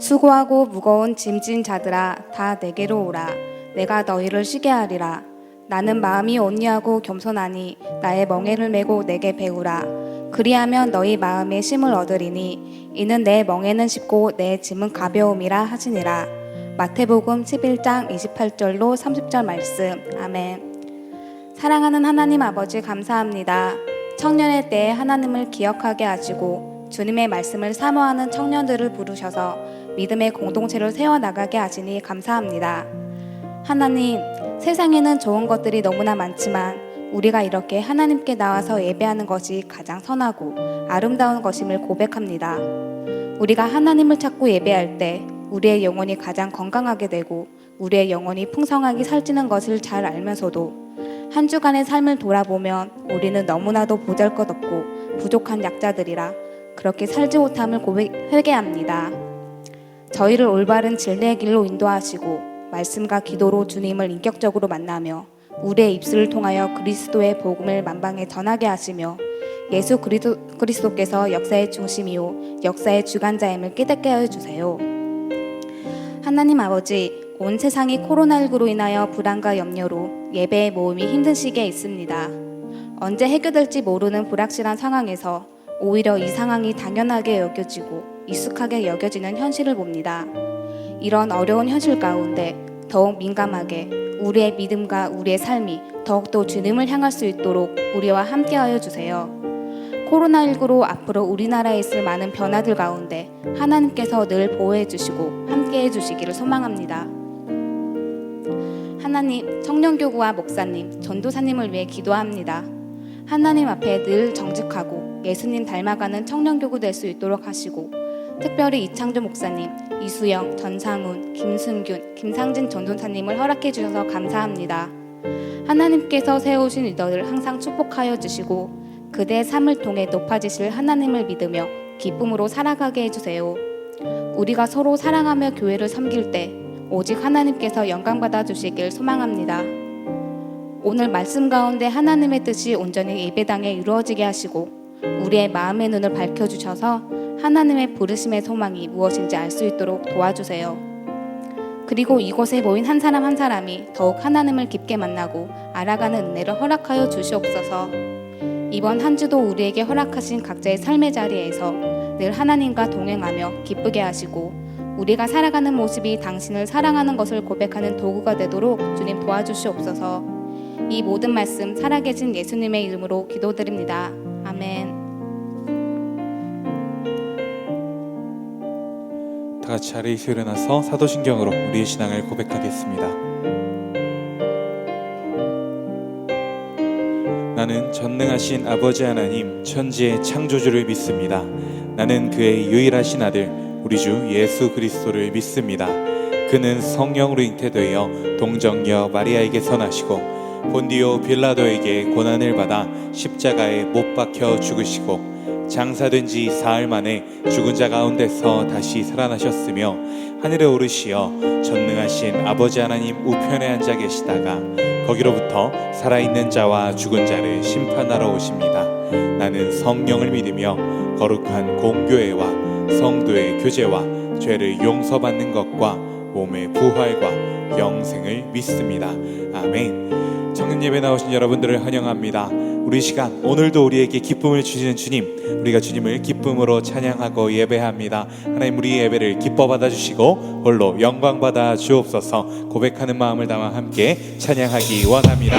수고하고 무거운 짐진 자들아 다 내게로 오라. 내가 너희를 쉬게 하리라. 나는 마음이 온유하고 겸손하니 나의 멍에를 메고 내게 배우라. 그리하면 너희 마음에 쉼을 얻으리니 이는 내 멍에는 쉽고 내 짐은 가벼움이라 하시니라. 마태복음 11장 28절로 30절 말씀. 아멘. 사랑하는 하나님 아버지 감사합니다. 청년의 때에 하나님을 기억하게 하시고 주님의 말씀을 사모하는 청년들을 부르셔서 믿음의 공동체를 세워나가게 하시니 감사합니다. 하나님, 세상에는 좋은 것들이 너무나 많지만 우리가 이렇게 하나님께 나와서 예배하는 것이 가장 선하고 아름다운 것임을 고백합니다. 우리가 하나님을 찾고 예배할 때 우리의 영혼이 가장 건강하게 되고 우리의 영혼이 풍성하게 살찌는 것을 잘 알면서도 한 주간의 삶을 돌아보면 우리는 너무나도 보잘것없고 부족한 약자들이라 그렇게 살지 못함을 회개합니다. 저희를 올바른 진리의 길로 인도하시고 말씀과 기도로 주님을 인격적으로 만나며 우리의 입술을 통하여 그리스도의 복음을 만방에 전하게 하시며 예수 그리스도께서 역사의 중심이요 역사의 주관자임을 깨닫게 하여 주세요. 하나님 아버지, 온 세상이 코로나19로 인하여 불안과 염려로 예배의 모임이 힘든 시기에 있습니다. 언제 해결될지 모르는 불확실한 상황에서 오히려 이 상황이 당연하게 여겨지고 익숙하게 여겨지는 현실을 봅니다. 이런 어려운 현실 가운데 더욱 민감하게 우리의 믿음과 우리의 삶이 더욱더 주님을 향할 수 있도록 우리와 함께하여 주세요. 코로나19로 앞으로 우리나라에 있을 많은 변화들 가운데 하나님께서 늘 보호해 주시고 함께해 주시기를 소망합니다. 하나님, 청년교구와 목사님, 전도사님을 위해 기도합니다. 하나님 앞에 늘 정직하고 예수님 닮아가는 청년교구 될 수 있도록 하시고 특별히 이창조 목사님, 이수영, 전상훈, 김순균, 김상진 전도사님을 허락해 주셔서 감사합니다. 하나님께서 세우신 리더를 항상 축복하여 주시고 그대의 삶을 통해 높아지실 하나님을 믿으며 기쁨으로 살아가게 해주세요. 우리가 서로 사랑하며 교회를 섬길 때 오직 하나님께서 영광받아 주시길 소망합니다. 오늘 말씀 가운데 하나님의 뜻이 온전히 예배당에 이루어지게 하시고 우리의 마음의 눈을 밝혀주셔서 하나님의 부르심의 소망이 무엇인지 알 수 있도록 도와주세요. 그리고 이곳에 모인 한 사람 한 사람이 더욱 하나님을 깊게 만나고 알아가는 은혜를 허락하여 주시옵소서. 이번 한 주도 우리에게 허락하신 각자의 삶의 자리에서 늘 하나님과 동행하며 기쁘게 하시고 우리가 살아가는 모습이 당신을 사랑하는 것을 고백하는 도구가 되도록 주님 도와주시옵소서. 이 모든 말씀 살아계신 예수님의 이름으로 기도드립니다. 아멘. 다 같이 자리에서 일어나서 사도신경으로 우리의 신앙을 고백하겠습니다. 나는 전능하신 아버지 하나님 천지의 창조주를 믿습니다. 나는 그의 유일하신 아들 우리 주 예수 그리스도를 믿습니다. 그는 성령으로 잉태되어 동정녀 마리아에게서 나시고 본디오 빌라도에게 고난을 받아 십자가에 못 박혀 죽으시고 장사된 지 사흘 만에 죽은 자 가운데서 다시 살아나셨으며 하늘에 오르시어 전능하신 아버지 하나님 우편에 앉아 계시다가 거기로부터 살아있는 자와 죽은 자를 심판하러 오십니다. 나는 성령을 믿으며 거룩한 공교회와 성도의 교제와 죄를 용서받는 것과 몸의 부활과 영생을 믿습니다. 아멘. 청년 예배 나오신 여러분들을 환영합니다. 우리 시간 오늘도 우리에게 기쁨을 주시는 주님, 우리가 주님을 기쁨으로 찬양하고 예배합니다. 하나님, 우리 예배를 기뻐 받아주시고 홀로 영광 받아 주옵소서. 고백하는 마음을 담아 함께 찬양하기 원합니다.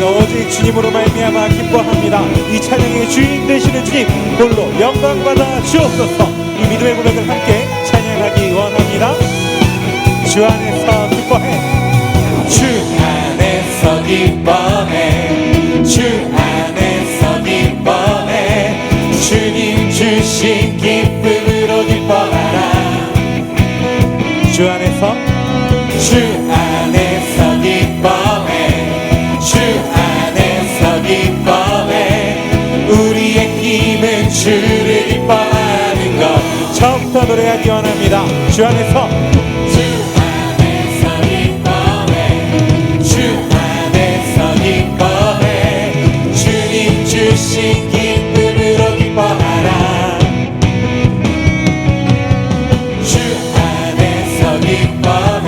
오직 주님으로 말미암아 기뻐합니다. 이 찬양의 주인 되시는 주님 홀로 영광 받아 주옵소서. 이 믿음의 고백을 함께 찬양하기 원합니다. 주 안에서 기뻐해, 주 안에서 기뻐해, 주 안에서 기뻐해, 주님 주신 기쁨으로 기뻐하라. 주 안에서, 주 안에서 기뻐해, 주 안에서 기뻐해. 우리의 힘은 주를 기뻐하는 것. 처음부터 안에서 노래하기 원합니다. 주 안에서 주 안에서 기뻐해 주님 주신 기쁨으로 기뻐하라. 주 안에서 기뻐해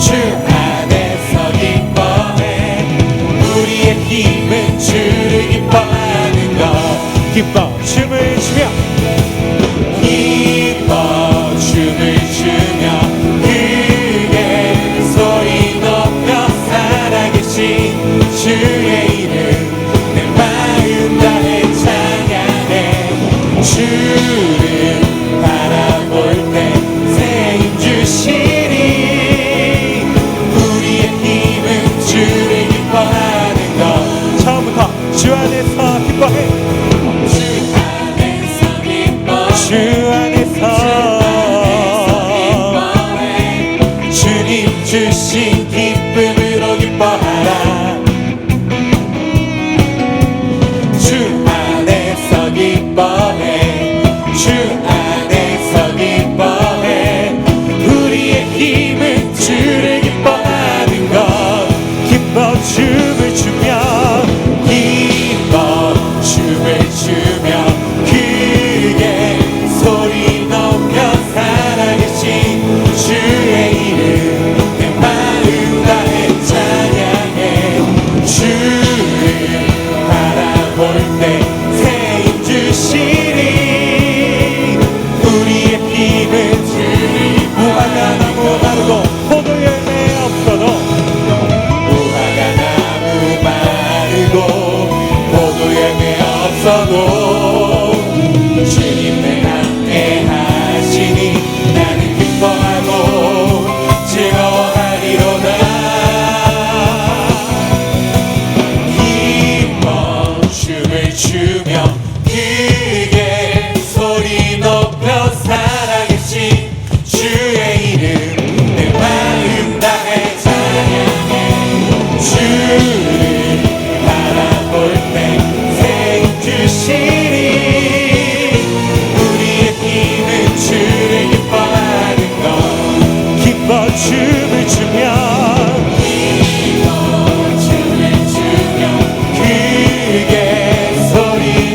주 안에서 기뻐해 우리의 힘은 주를 기뻐하는 것. 기뻐 춤을 추며 기뻐 춤을 추며 크게 소리 높여 살아계신 주의 이름 내 마음 다해 찬양해. 주를 바라볼 때 새 힘 주시리. 우리의 힘은 주를 기뻐하는 것. 처음부터 주 안에서 기뻐해 주 안에서 주님 주신 기쁨으로 기뻐하라. 주 안에서 기뻐해 주 안에서 기뻐해 우리의 힘은 주를 기뻐하는 것. 기뻐 춤을 추며 기뻐 춤을 추며 크게 소리 높여 살아계신 주의 이름 내 마음 다해 찬양해. 주를 바라볼 때 새 힘 주시리. 우리의 힘은 주를 무화과 나무 마르고 포도 열매 없어도 무화과 나무 마르고 포도 열매 없어도 주님 내 함께 하시니 나는 기뻐하고 즐거워하리로다. 기뻐 춤을 추며 크게 소리 높여 살아계신 주의 이름 내 마음 다해 찬양해. 주를 바라볼 때 새 힘 주시리. 우리의 힘은 주를 기뻐하는 것. 기뻐 춤을 추며 기뻐 춤을 추며 크게 소리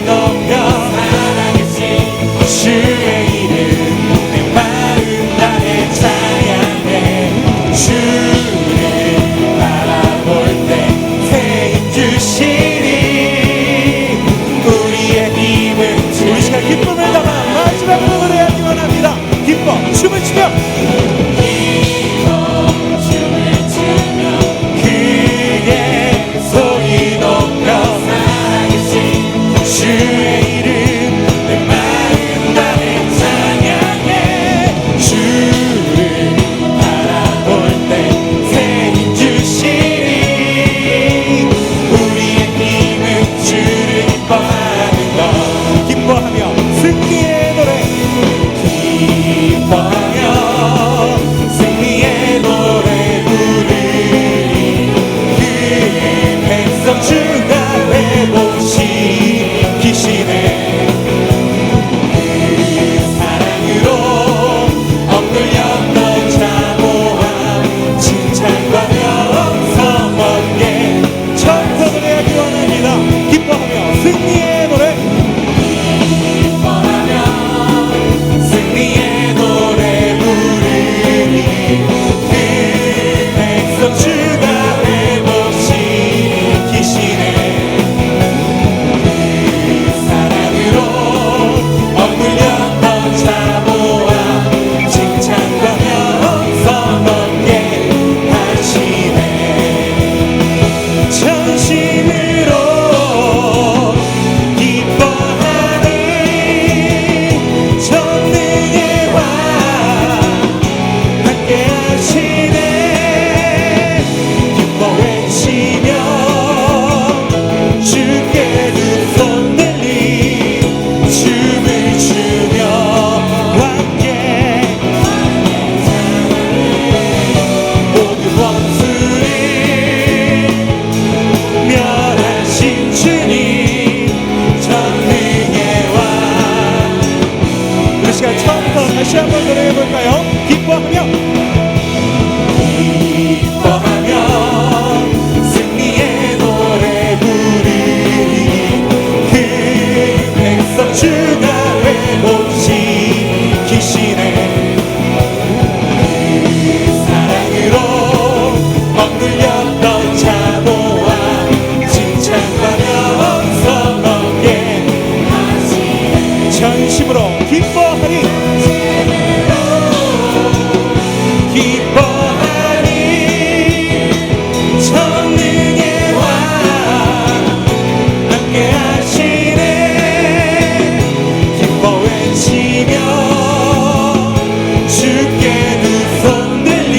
다시 한번 노래해 볼까요? 기뻐하며 승리의 노래 부르니 그 백성 주가 회복시키시네. 사랑으로 억눌렸던 자모와 칭찬과 명성 얻게 전심으로 기뻐하리. 기뻐하리. 전능의 왕 함께 하시네. 기뻐 외치며 주께 두 손 들리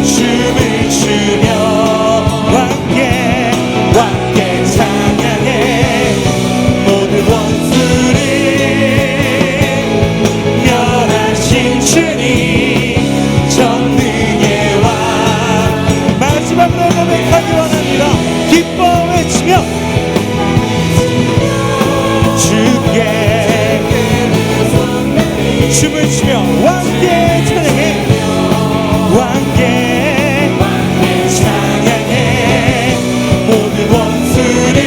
춤을 추며 왕께 찬양해. 모든 원수를 멸하신 주님 전능의 왕. 마지막으로 고백하기 원합니다. 기뻐 외치며 주께 춤을 추며 왕께 찬양해. 왕께 찬양해. 모든 원수를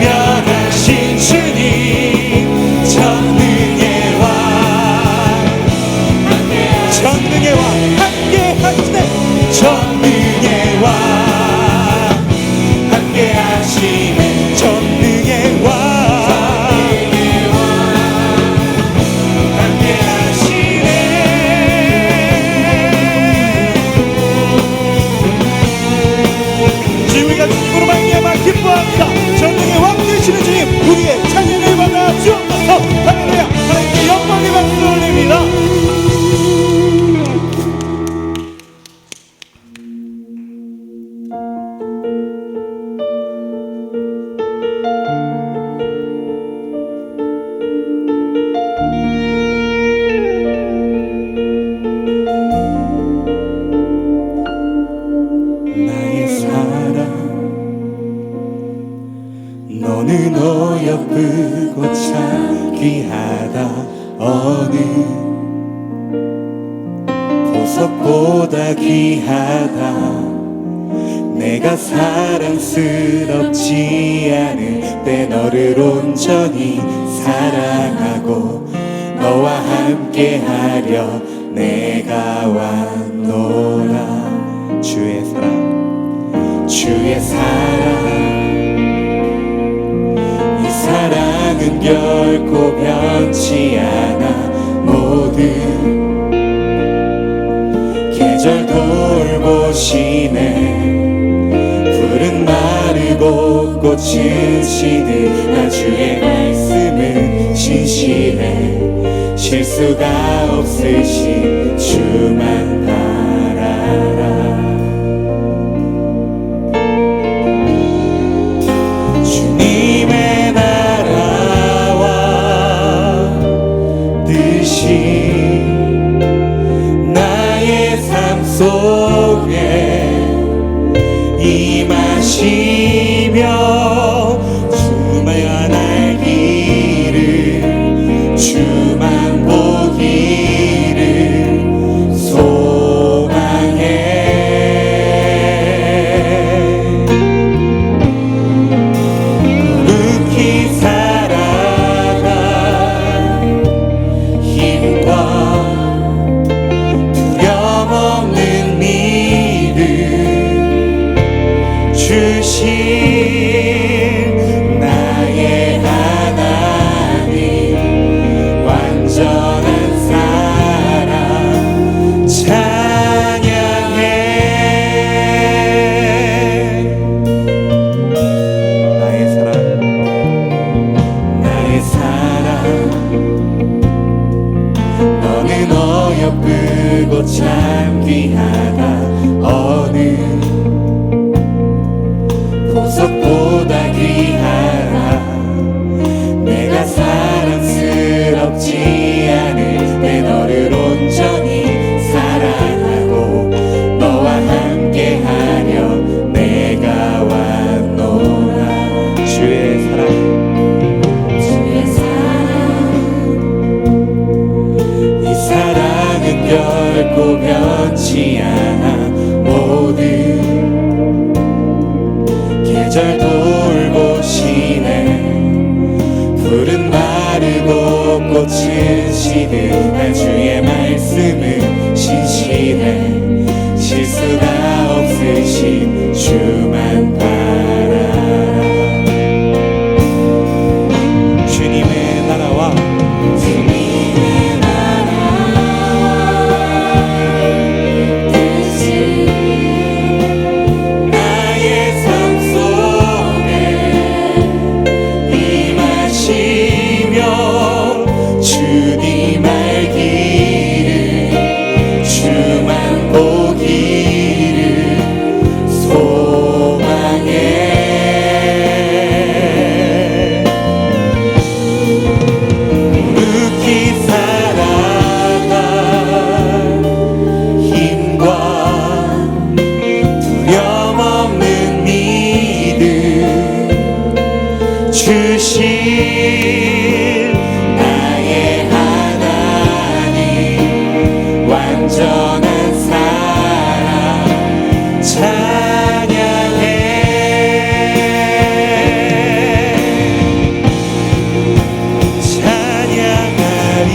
멸하신 주님 전능의 왕. 전능의 왕 함께 하시네. 전능의 왕 함께 하시네. 전능의 왕 함께 하시네. 주님 우리가 주님으로 말미암아 기뻐합니다. 전능의 왕 되시는 주님 우리의 찬양을 받아 주옵소서. 할렐루야. 하나님께 영광의 박수를 올립니다. 나의 사랑 너는 어여쁘고 참 귀하다. 어느 보석보다 귀하다. 내가 사랑스럽지 않을 때 너를 온전히 사랑하고 너와 함께하려 내가 왔노라. 주의 사랑 이 사랑은 결코 변치 않아. 모든 계절 돌보시네. 푸른 마르고 꽃은 시들 나 주의 말씀은 신실해. 실수가 없으신 주만 바라라. 주님의 나라와 뜻이 나의 삶 속에 임하시며 주만 알기를 주만 보기를 널 돌보시네. 푸른 마르고 꽃은 시든 나 주의 말씀은 신실해. 실수가 없으신 주만 바라라. 주님의 나라와 주신 나의 하나님 완전한 사랑 찬양해. 찬양하리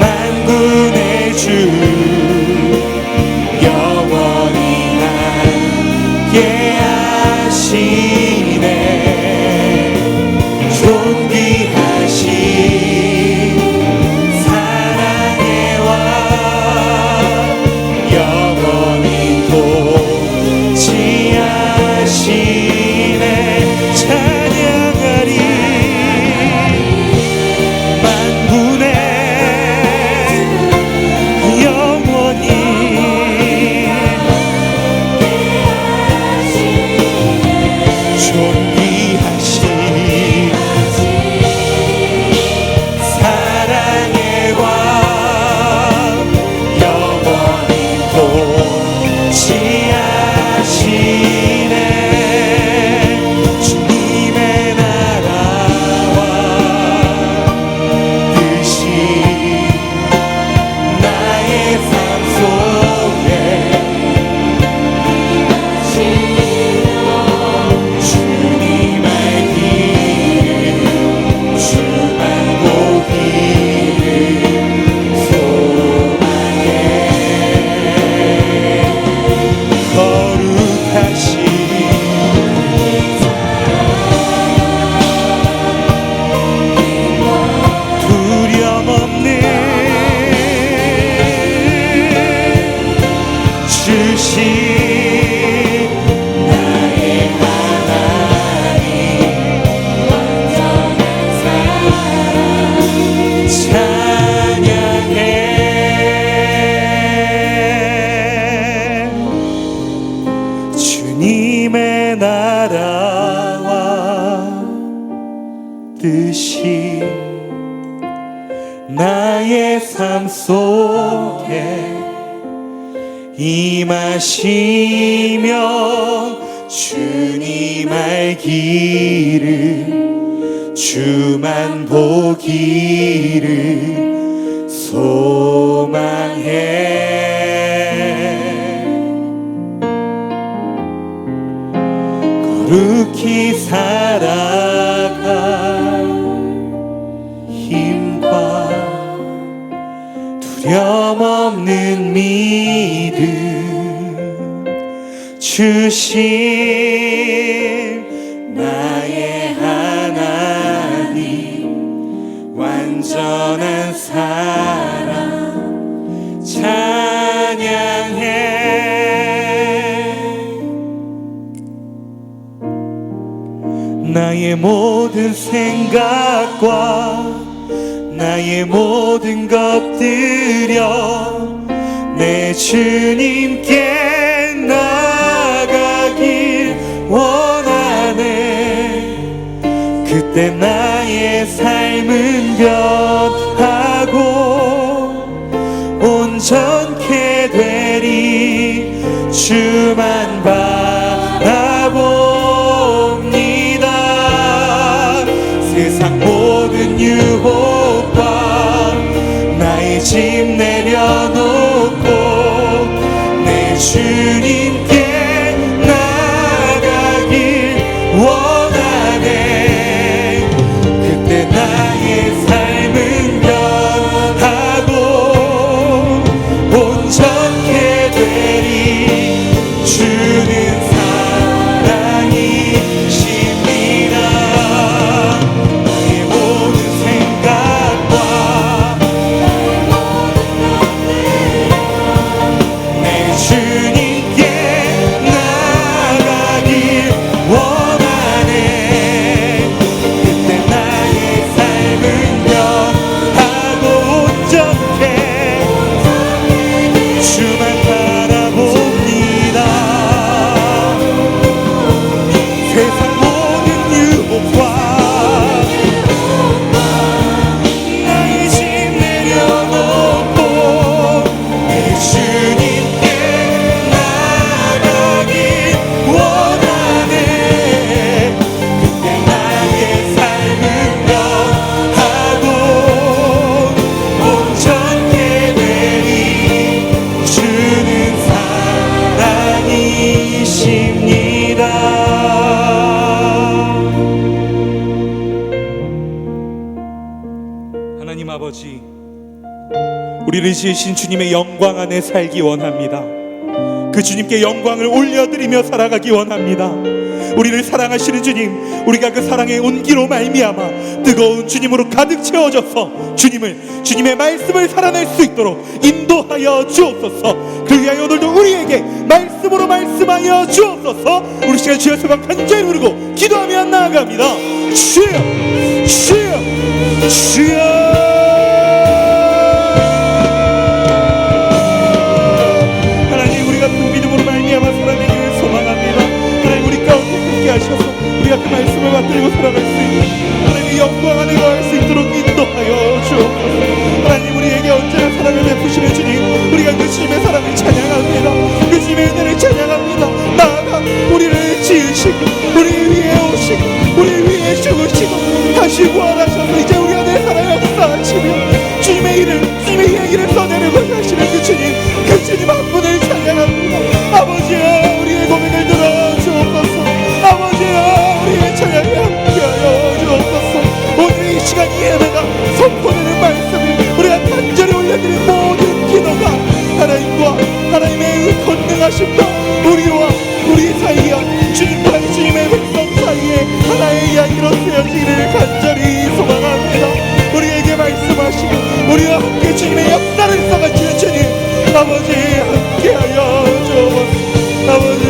만군의 주 영원히 함께 하시네. 존귀하신 사랑의 왕 영원히 통치하시네. 찬양하리 만군의 영원히 존귀하신 사랑의 왕 영원히 통치하시네. 주님의 나라와 뜻이 나의 삶 속에 주님 알기를 주만 보기를 소망해. 거룩하신 두려움 없는 주신 나의 하나님 완전한 사랑 찬양해. 주님의 나라와 뜻이 나의 삶 속에 임하시며 주님 알기를 주만 보기를 소망해. 거룩히 살아갈 힘과 두려움 없는 믿음 주신 나의 하나님 완전한 사랑 찬양해. 나의 모든 생각과 나의 모든 것들여 내 주님께 나가길 원하네. 그때 나의 삶은 변하고 온전케 되리. 주만 바라봅니다. 세상 모든 유혹과 나의 짐 내려놓고 내 주님께 나가 아버지, 우리를 지으신 주님의 영광 안에 살기 원합니다. 그 주님께 영광을 올려드리며 살아가기 원합니다. 우리를 사랑하시는 주님, 우리가 그 사랑의 온기로 말미암아 뜨거운 주님으로 가득 채워져서 주님의 말씀을 살아낼 수 있도록 인도하여 주옵소서. 그 위하여 오늘도 우리에게 말씀으로 말씀하여 주옵소서. 우리 시간 주여 수박 간절히 부르고 기도하며 나아갑니다. 주여, 주여, 주여. 하셔서 우리가 그 말씀을 받들고 살아갈 수 있는 하나님의 영광 안에 거할 수 있도록 인도하여 주옵소서. 하나님, 우리에게 언제나 사랑을 베푸시는 주님, 우리가 그 주님의 사랑을 찬양합니다. 그 주님의 은혜를 찬양합니다. 나아가 우리를 지으시고 우리 위에 오시고 우리 위에 죽으시고 다시 부활하셔서 이제 우리 안에 살아 역사하시며 주님의 얘기를 써내려고 하시는 그 주님 한 분을 찬양합니다. 아버지여, 우리의 고민을 들어주옵소서. 아버지여, 우리의 찬양에 함께하여 주옵소서. 오늘 이 시간 이 예배가 선포되는 말씀을 우리가 간절히 올려드린 모든 기도가 하나님의 권능하심과 우리와 우리 사이에 주님과 주님의 백성 사이에 하나의 이야기로 쓰여지기를 간절히 소망합니다. 우리에게 말씀하시고 우리와 함께 주님의 역사를 써가시는 주님, 아버지 함께하여 주옵소서. 아버지,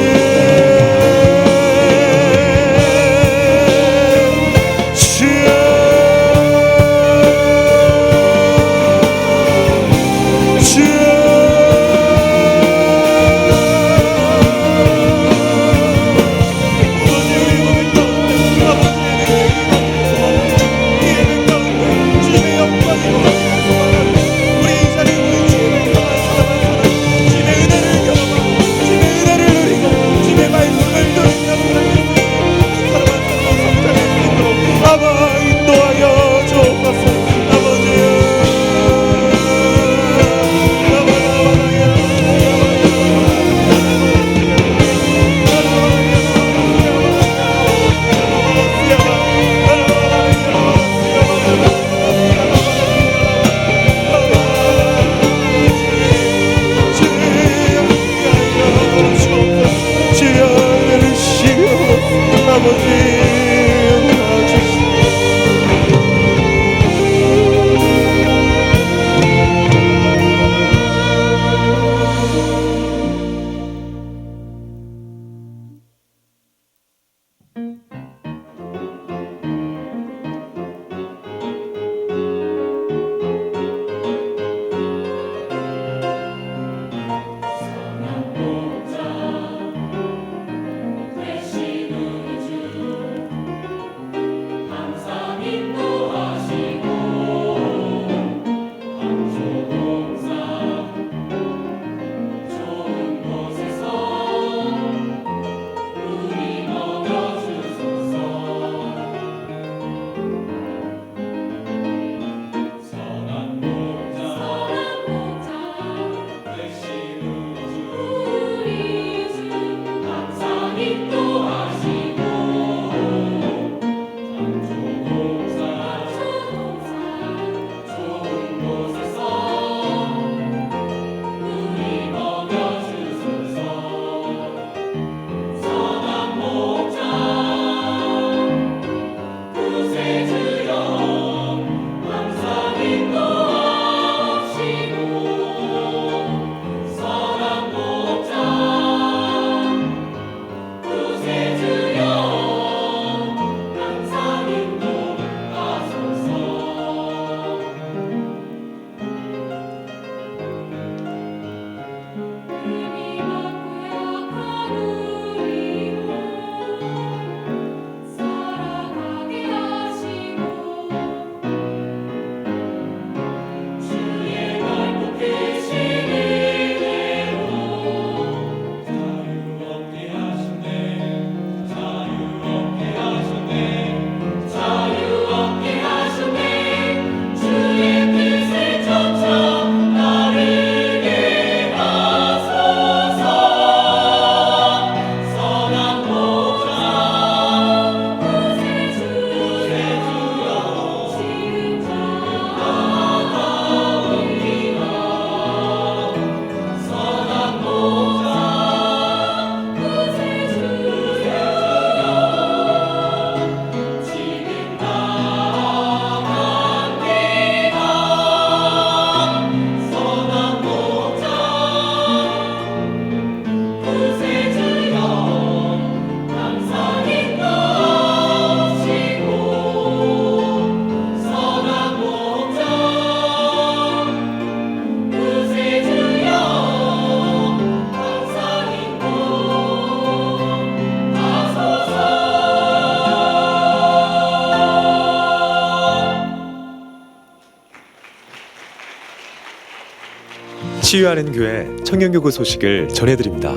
치유하는 교회 청년교구 소식을 전해드립니다.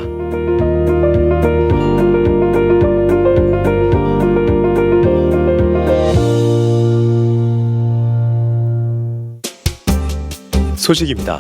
소식입니다.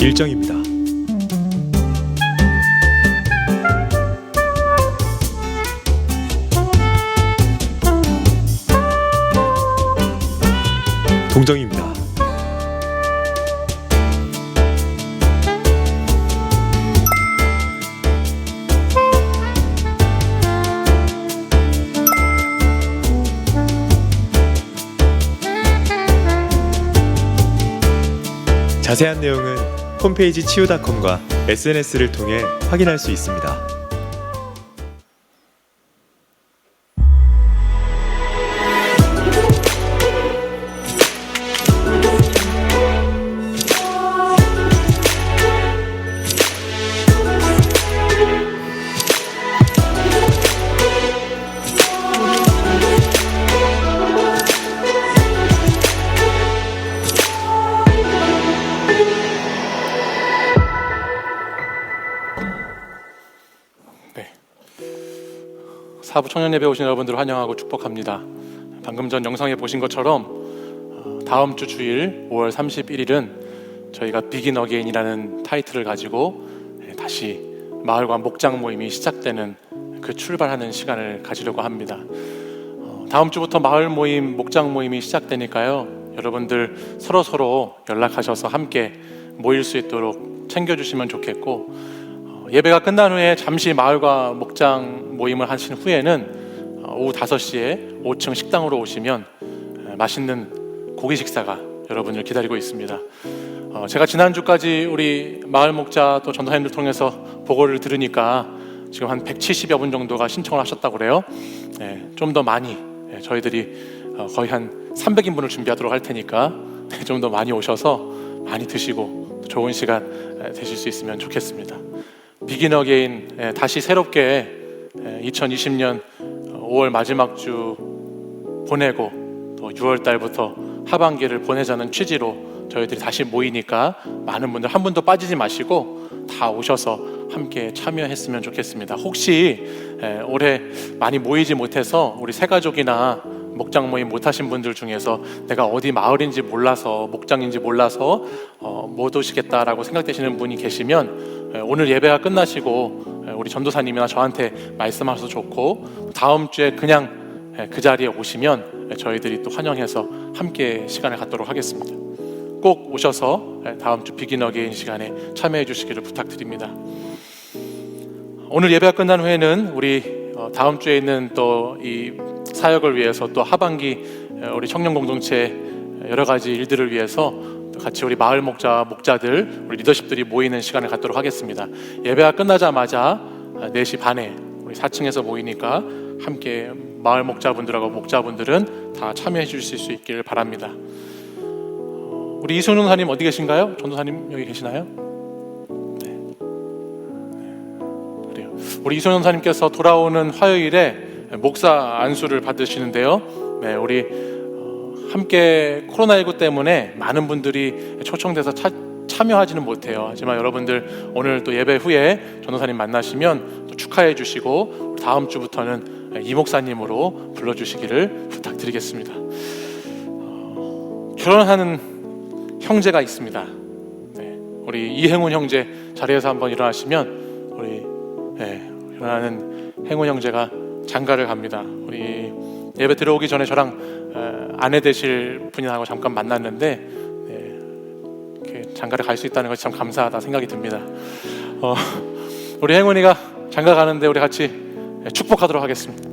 일정입니다. 동정입니다. 자세한 내용은 홈페이지 치유닷컴과 SNS를 통해 확인할 수 있습니다. 사부 청년 예배 오신 여러분들을 환영하고 축복합니다. 방금 전 영상에 보신 것처럼 다음 주 주일 5월 31일은 저희가 비긴 어게인이라는 타이틀을 가지고 다시 마을과 목장 모임이 시작되는 그 출발하는 시간을 가지려고 합니다. 다음 주부터 마을 모임, 목장 모임이 시작되니까요. 여러분들 서로 연락하셔서 함께 모일 수 있도록 챙겨주시면 좋겠고, 예배가 끝난 후에 잠시 마을과 목장 모임을 하신 후에는 오후 5시에 5층 식당으로 오시면 맛있는 고기 식사가 여러분을 기다리고 있습니다. 제가 지난주까지 우리 마을 목자 또 전도사님들 통해서 보고를 들으니까 지금 한 170여 분 정도가 신청을 하셨다고 그래요. 좀 더 많이 저희들이 거의 한 300인분을 준비하도록 할 테니까 좀 더 많이 오셔서 많이 드시고 좋은 시간 되실 수 있으면 좋겠습니다. 비긴 어게인, 다시 새롭게 2020년 5월 마지막 주 보내고 또 6월 달부터 하반기를 보내자는 취지로 저희들이 다시 모이니까 많은 분들 한 분도 빠지지 마시고 다 오셔서 함께 참여했으면 좋겠습니다. 혹시 올해 많이 모이지 못해서 우리 새가족이나 목장 모임 못하신 분들 중에서 내가 어디 마을인지 몰라서 목장인지 몰라서 못 오시겠다라고 생각되시는 분이 계시면 오늘 예배가 끝나시고 우리 전도사님이나 저한테 말씀하셔도 좋고, 다음 주에 그냥 그 자리에 오시면 저희들이 또 환영해서 함께 시간을 갖도록 하겠습니다. 꼭 오셔서 다음 주 비긴 어게인 시간에 참여해 주시기를 부탁드립니다. 오늘 예배가 끝난 후에는 우리 다음 주에 있는 또 이 사역을 위해서 또 하반기 우리 청년 공동체 여러 가지 일들을 위해서 같이 우리 마을 목자들, 우리 리더십들이 모이는 시간을 갖도록 하겠습니다. 예배가 끝나자마자 4시 반에 우리 4층에서 모이니까 함께 마을 목자분들하고 목자분들은 다 참여해 주실 수 있기를 바랍니다. 우리 이순 전도사님 어디 계신가요? 전도사님 여기 계시나요? 네. 그래요. 우리 이순 전도사님께서 돌아오는 화요일에 목사 안수를 받으시는데요. 네, 우리 함께 코로나19 때문에 많은 분들이 초청돼서 참여하지는 못해요. 하지만 여러분들 오늘 또 예배 후에 전도사님 만나시면 또 축하해 주시고 다음 주부터는 이 목사님으로 불러주시기를 부탁드리겠습니다. 결혼하는 형제가 있습니다. 네, 우리 이행훈 형제 자리에서 한번 일어나시면 우리 결혼하는 행훈 형제가 장가를 갑니다. 우리 예배 들어오기 전에 저랑 아내 되실 분이라고 잠깐 만났는데 장가를 갈 수 있다는 것이 참 감사하다 생각이 듭니다. 우리 행운이가 장가 가는데 우리 같이 축복하도록 하겠습니다.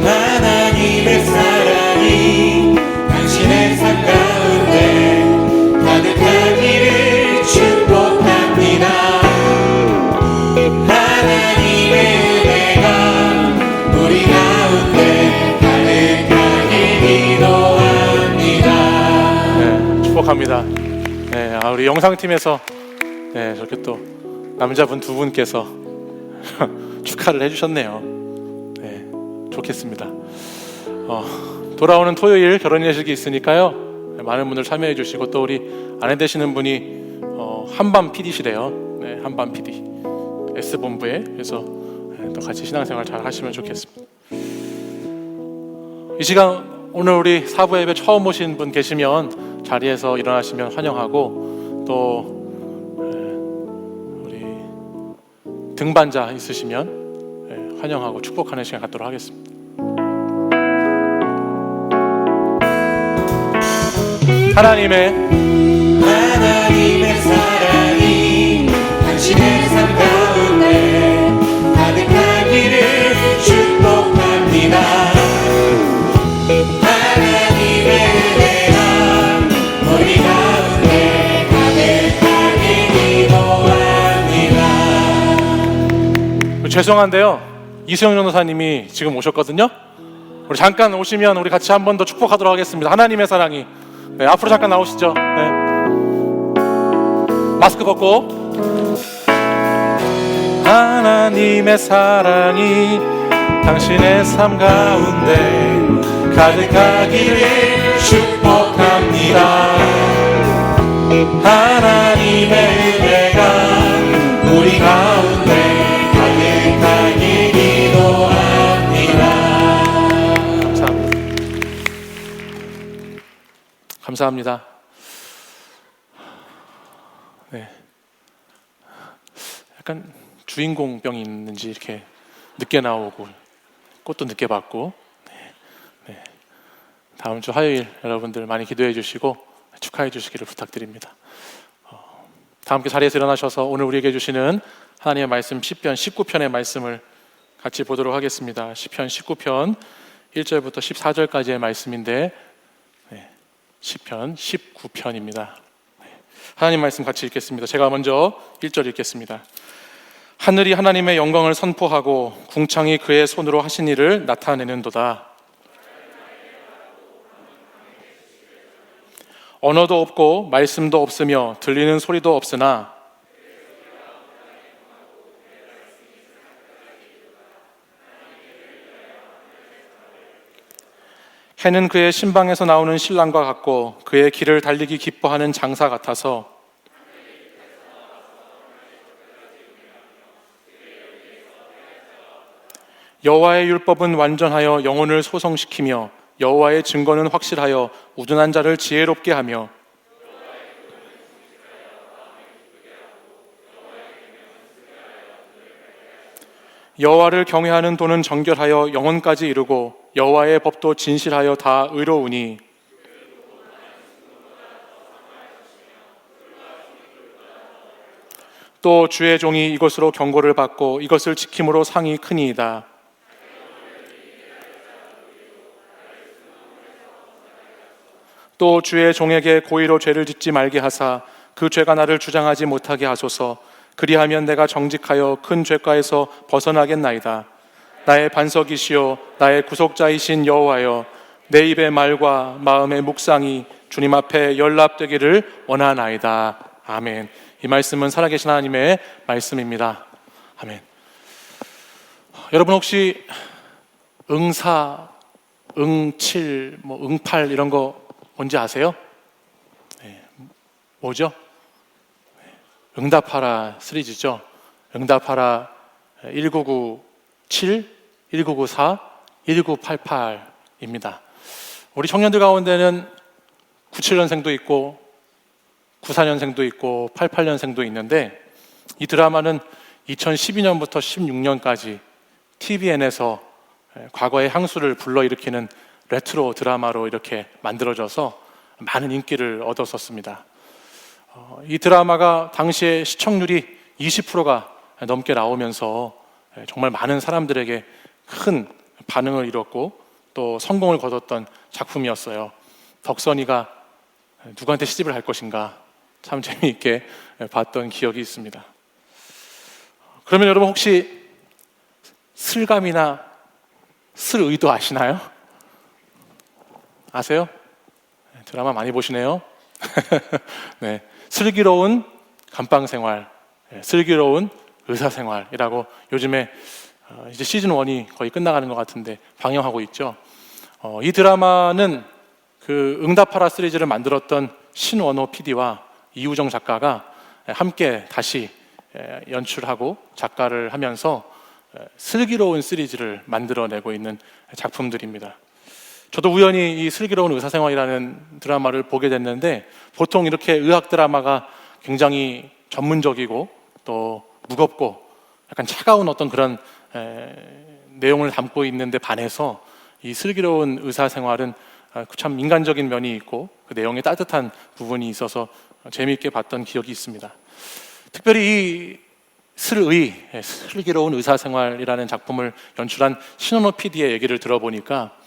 하나님의 사랑이 당신의 삶 가운데 가득하기를 축복합니다. 하나님의 은혜가 우리 가운데 가득하길 기도합니다. 네, 축복합니다. 네, 우리 영상팀에서 저렇게 또 남자분 두 분께서 축하를 해주셨네요. 네, 좋겠습니다. 돌아오는 토요일 결혼 예식이 있으니까요. 많은 분들 참여해 주시고, 또 우리 아내 되시는 분이 한밤 PD시래요. 네, 한밤 PD S본부에. 그래서 또 같이 신앙생활 잘 하시면 좋겠습니다. 이 시간 오늘 우리 사부 예배 처음 오신 분 계시면 자리에서 일어나시면 환영하고, 또 우리 등반자 있으시면 환영하고 축복하는 시간 갖도록 하겠습니다. 하나님의 사랑이 당신의 삶 가운데 가득하기를 축복합니다. 하나님의 은혜가 우리 가운데 가득하길 기도합니다. 죄송한데요, 이수영 전도사님이 지금 오셨거든요. 우리 잠깐 오시면 우리 같이 한 번 더 축복하도록 하겠습니다. 하나님의 사랑이. 네, 앞으로 잠깐 나오시죠. 네. 마스크 벗고. 하나님의 사랑이 당신의 삶 가운데 가득하기를 축복합니다. 하나님의 은혜가 우리 가운데 가득하길 기도합니다. 감사합니다. 네. 약간 주인공병이 있는지 이렇게 늦게 나오고 꽃도 늦게 받고. 네. 다음 주 화요일 여러분들 많이 기도해 주시고 축하해 주시기를 부탁드립니다. 다 함께 자리에서 일어나셔서 오늘 우리에게 주시는 하나님의 말씀 시편 19편의 말씀을 같이 보도록 하겠습니다. 시편 19편 1절부터 14절까지의 말씀인데, 시편 19편입니다. 하나님 말씀 같이 읽겠습니다. 제가 먼저 1절 읽겠습니다. 하늘이 하나님의 영광을 선포하고 궁창이 그의 손으로 하신 일을 나타내는도다. 언어도 없고 말씀도 없으며 들리는 소리도 없으나 해는 그의 신방에서 나오는 신랑과 같고 그의 길을 달리기 기뻐하는 장사 같아서 여호와의 율법은 완전하여 영혼을 소성시키며 여호와의 증거는 확실하여 우둔한 자를 지혜롭게 하며 여호와를 경외하는 도는 정결하여 영혼까지 이르고 여호와의 법도 진실하여 다 의로우니 또 주의 종이 이것으로 경고를 받고 이것을 지킴으로 상이 크니이다. 또 주의 종에게 고의로 죄를 짓지 말게 하사 그 죄가 나를 주장하지 못하게 하소서. 그리하면 내가 정직하여 큰 죄가에서 벗어나겠나이다. 나의 반석이시요 나의 구속자이신 여호와여, 내 입의 말과 마음의 묵상이 주님 앞에 연락되기를 원하나이다. 아멘. 이 말씀은 살아계신 하나님의 말씀입니다. 아멘. 여러분 혹시 응사, 응칠, 응팔 이런 거 뭔지 아세요? 네, 뭐죠? 응답하라 시리즈죠. 응답하라 1997, 1994, 1988입니다. 우리 청년들 가운데는 97년생도 있고 94년생도 있고 88년생도 있는데, 이 드라마는 2012년부터 16년까지 TVN에서 과거의 향수를 불러일으키는 레트로 드라마로 이렇게 만들어져서 많은 인기를 얻었었습니다. 이 드라마가 당시에 시청률이 20%가 넘게 나오면서 정말 많은 사람들에게 큰 반응을 이뤘고 또 성공을 거뒀던 작품이었어요. 덕선이가 누구한테 시집을 갈 것인가 참 재미있게 봤던 기억이 있습니다. 그러면 여러분 혹시 슬감이나 슬의도 아시나요? 아세요? 드라마 많이 보시네요. 네, 슬기로운 감방생활, 슬기로운 의사생활이라고 요즘에 이제 시즌 1이 거의 끝나가는 것 같은데 방영하고 있죠. 이 드라마는 그 응답하라 시리즈를 만들었던 신원호 PD와 이우정 작가가 함께 다시 연출하고 작가를 하면서 슬기로운 시리즈를 만들어내고 있는 작품들입니다. 저도 우연히 이 슬기로운 의사생활이라는 드라마를 보게 됐는데, 보통 이렇게 의학 드라마가 굉장히 전문적이고 또 무겁고 약간 차가운 어떤 그런 내용을 담고 있는데 반해서 이 슬기로운 의사생활은 참 인간적인 면이 있고 그 내용에 따뜻한 부분이 있어서 재미있게 봤던 기억이 있습니다. 특별히 이 슬기로운 의사생활이라는 작품을 연출한 신원호 PD의 얘기를 들어보니까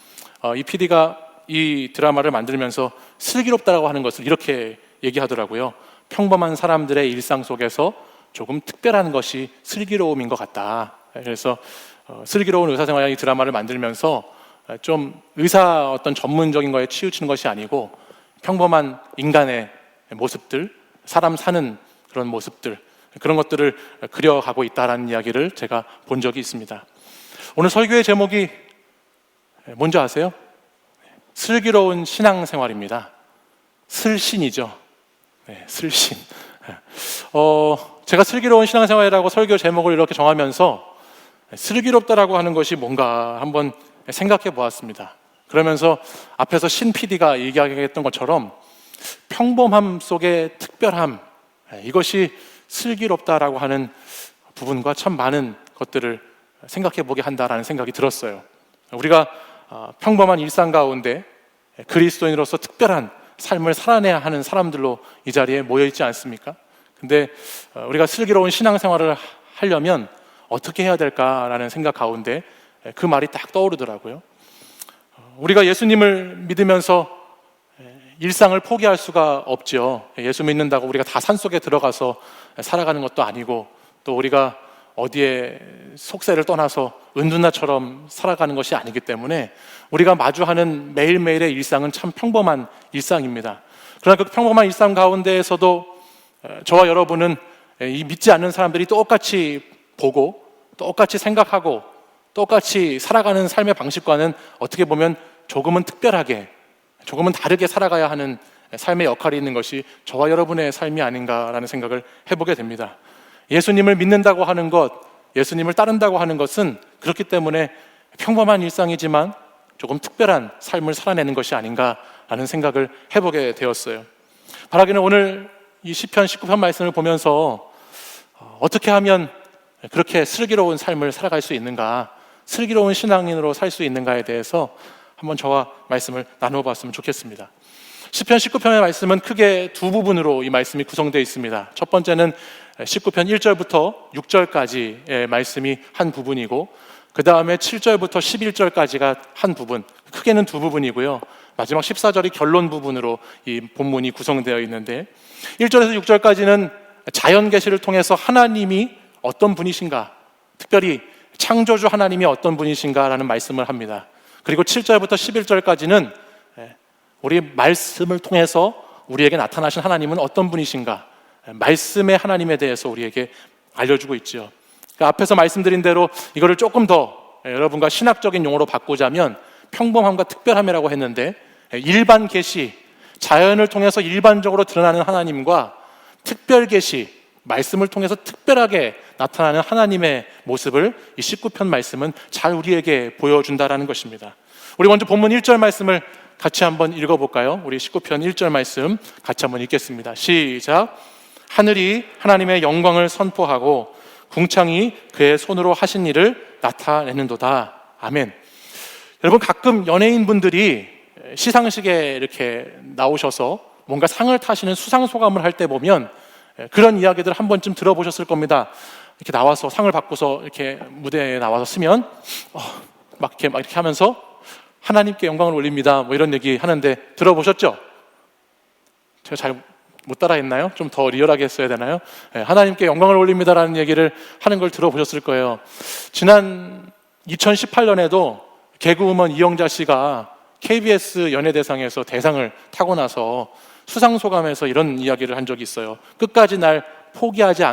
이 PD가 이 드라마를 만들면서 슬기롭다라고 하는 것을 이렇게 얘기하더라고요. 평범한 사람들의 일상 속에서 조금 특별한 것이 슬기로움인 것 같다. 그래서 슬기로운 의사생활 이 드라마를 만들면서 좀 의사 어떤 전문적인 거에 치우치는 것이 아니고 평범한 인간의 모습들, 사람 사는 그런 모습들, 그런 것들을 그려가고 있다라는 이야기를 제가 본 적이 있습니다. 오늘 설교의 제목이 뭔지 아세요? 슬기로운 신앙생활입니다. 슬신이죠. 네, 슬신. 제가 슬기로운 신앙생활이라고 설교 제목을 이렇게 정하면서 슬기롭다라고 하는 것이 뭔가 한번 생각해 보았습니다. 그러면서 앞에서 신 PD가 얘기하겠던 것처럼 평범함 속의 특별함, 이것이 슬기롭다라고 하는 부분과 참 많은 것들을 생각해 보게 한다라는 생각이 들었어요. 우리가 평범한 일상 가운데 그리스도인으로서 특별한 삶을 살아내야 하는 사람들로 이 자리에 모여 있지 않습니까? 근데 우리가 슬기로운 신앙생활을 하려면 어떻게 해야 될까라는 생각 가운데 그 말이 딱 떠오르더라고요. 우리가 예수님을 믿으면서 일상을 포기할 수가 없죠. 예수 믿는다고 우리가 다 산속에 들어가서 살아가는 것도 아니고, 또 우리가 어디에 속세를 떠나서 은둔나처럼 살아가는 것이 아니기 때문에 우리가 마주하는 매일매일의 일상은 참 평범한 일상입니다. 그러나 그 평범한 일상 가운데에서도 저와 여러분은 이 믿지 않는 사람들이 똑같이 보고 똑같이 생각하고 똑같이 살아가는 삶의 방식과는 어떻게 보면 조금은 특별하게, 조금은 다르게 살아가야 하는 삶의 역할이 있는 것이 저와 여러분의 삶이 아닌가라는 생각을 해보게 됩니다. 예수님을 믿는다고 하는 것, 예수님을 따른다고 하는 것은 그렇기 때문에 평범한 일상이지만 조금 특별한 삶을 살아내는 것이 아닌가라는 생각을 해보게 되었어요. 바라기는 오늘 이 시편 19편 말씀을 보면서 어떻게 하면 그렇게 슬기로운 삶을 살아갈 수 있는가, 슬기로운 신앙인으로 살 수 있는가에 대해서 한번 저와 말씀을 나누어 봤으면 좋겠습니다. 시편 19편의 말씀은 크게 두 부분으로 이 말씀이 구성되어 있습니다. 첫 번째는 19편 1절부터 6절까지의 말씀이 한 부분이고, 그 다음에 7절부터 11절까지가 한 부분, 크게는 두 부분이고요. 마지막 14절이 결론 부분으로 이 본문이 구성되어 있는데, 1절에서 6절까지는 자연 계시를 통해서 하나님이 어떤 분이신가, 특별히 창조주 하나님이 어떤 분이신가라는 말씀을 합니다. 그리고 7절부터 11절까지는 우리 말씀을 통해서 우리에게 나타나신 하나님은 어떤 분이신가, 말씀의 하나님에 대해서 우리에게 알려주고 있죠. 그러니까 앞에서 말씀드린 대로 이거를 조금 더 여러분과 신학적인 용어로 바꾸자면 평범함과 특별함이라고 했는데, 일반 계시, 자연을 통해서 일반적으로 드러나는 하나님과 특별 계시, 말씀을 통해서 특별하게 나타나는 하나님의 모습을 이 19편 말씀은 잘 우리에게 보여준다라는 것입니다. 우리 먼저 본문 1절 말씀을 같이 한번 읽어볼까요? 우리 19편 1절 말씀 같이 한번 읽겠습니다. 시작. 하늘이 하나님의 영광을 선포하고 궁창이 그의 손으로 하신 일을 나타내는도다. 아멘. 여러분, 가끔 연예인분들이 시상식에 이렇게 나오셔서 뭔가 상을 타시는 수상소감을 할 때 보면 그런 이야기들 한 번쯤 들어보셨을 겁니다. 이렇게 나와서 상을 받고서 이렇게 무대에 나와서 쓰면 막 이렇게 하면서 하나님께 영광을 올립니다. 뭐 이런 얘기 하는데 들어보셨죠? 제가 잘 못 따라했나요? 좀 더 리얼하게 했어야 되나요? 하나님께 영광을 올립니다라는 얘기를 하는 걸 들어보셨을 거예요. 지난 2018년에도 개그우먼 이영자 씨가 KBS 연예대상에서 대상을 타고 나서 수상소감에서 이런 이야기를 한 적이 있어요. 끝까지 날 포기하지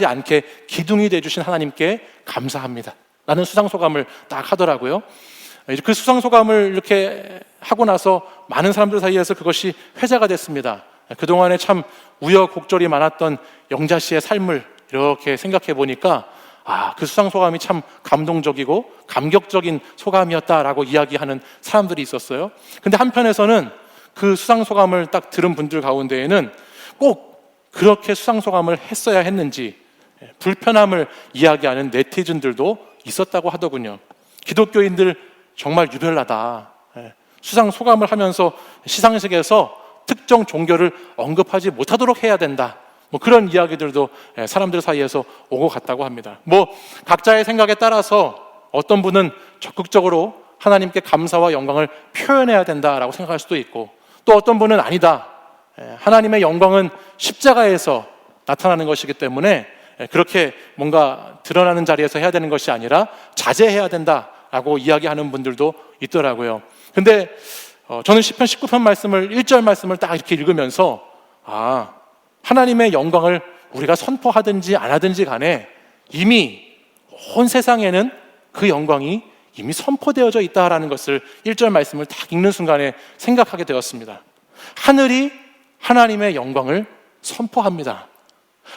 않게 기둥이 되어주신 하나님께 감사합니다 라는 수상소감을 딱 하더라고요. 그 수상소감을 이렇게 하고 나서 많은 사람들 사이에서 그것이 회자가 됐습니다. 그동안에 참 우여곡절이 많았던 영자 씨의 삶을 이렇게 생각해 보니까 그 수상소감이 참 감동적이고 감격적인 소감이었다라고 이야기하는 사람들이 있었어요. 근데 한편에서는 그 수상소감을 딱 들은 분들 가운데에는 꼭 그렇게 수상소감을 했어야 했는지 불편함을 이야기하는 네티즌들도 있었다고 하더군요. 기독교인들 정말 유별나다. 수상소감을 하면서 시상식에서 특정 종교를 언급하지 못하도록 해야 된다. 뭐 그런 이야기들도 사람들 사이에서 오고 갔다고 합니다. 뭐 각자의 생각에 따라서 어떤 분은 적극적으로 하나님께 감사와 영광을 표현해야 된다라고 생각할 수도 있고, 또 어떤 분은 아니다. 하나님의 영광은 십자가에서 나타나는 것이기 때문에 그렇게 뭔가 드러나는 자리에서 해야 되는 것이 아니라 자제해야 된다라고 이야기하는 분들도 있더라고요. 근데 저는 시편 19편 말씀을 1절 말씀을 딱 이렇게 읽으면서 하나님의 영광을 우리가 선포하든지 안 하든지 간에 이미 온 세상에는 그 영광이 이미 선포되어져 있다라는 것을 1절 말씀을 딱 읽는 순간에 생각하게 되었습니다. 하늘이 하나님의 영광을 선포합니다.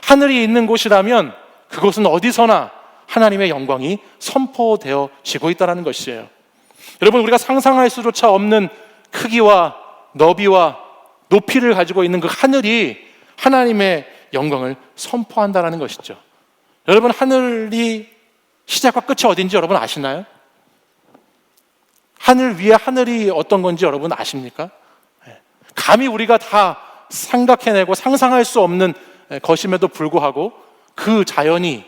하늘이 있는 곳이라면 그곳은 어디서나 하나님의 영광이 선포되어지고 있다는 것이에요. 여러분, 우리가 상상할 수조차 없는 크기와 너비와 높이를 가지고 있는 그 하늘이 하나님의 영광을 선포한다는 것이죠. 여러분, 하늘이 시작과 끝이 어딘지 여러분 아시나요? 하늘 위에 하늘이 어떤 건지 여러분 아십니까? 감히 우리가 다 생각해내고 상상할 수 없는 것임에도 불구하고 그 자연이,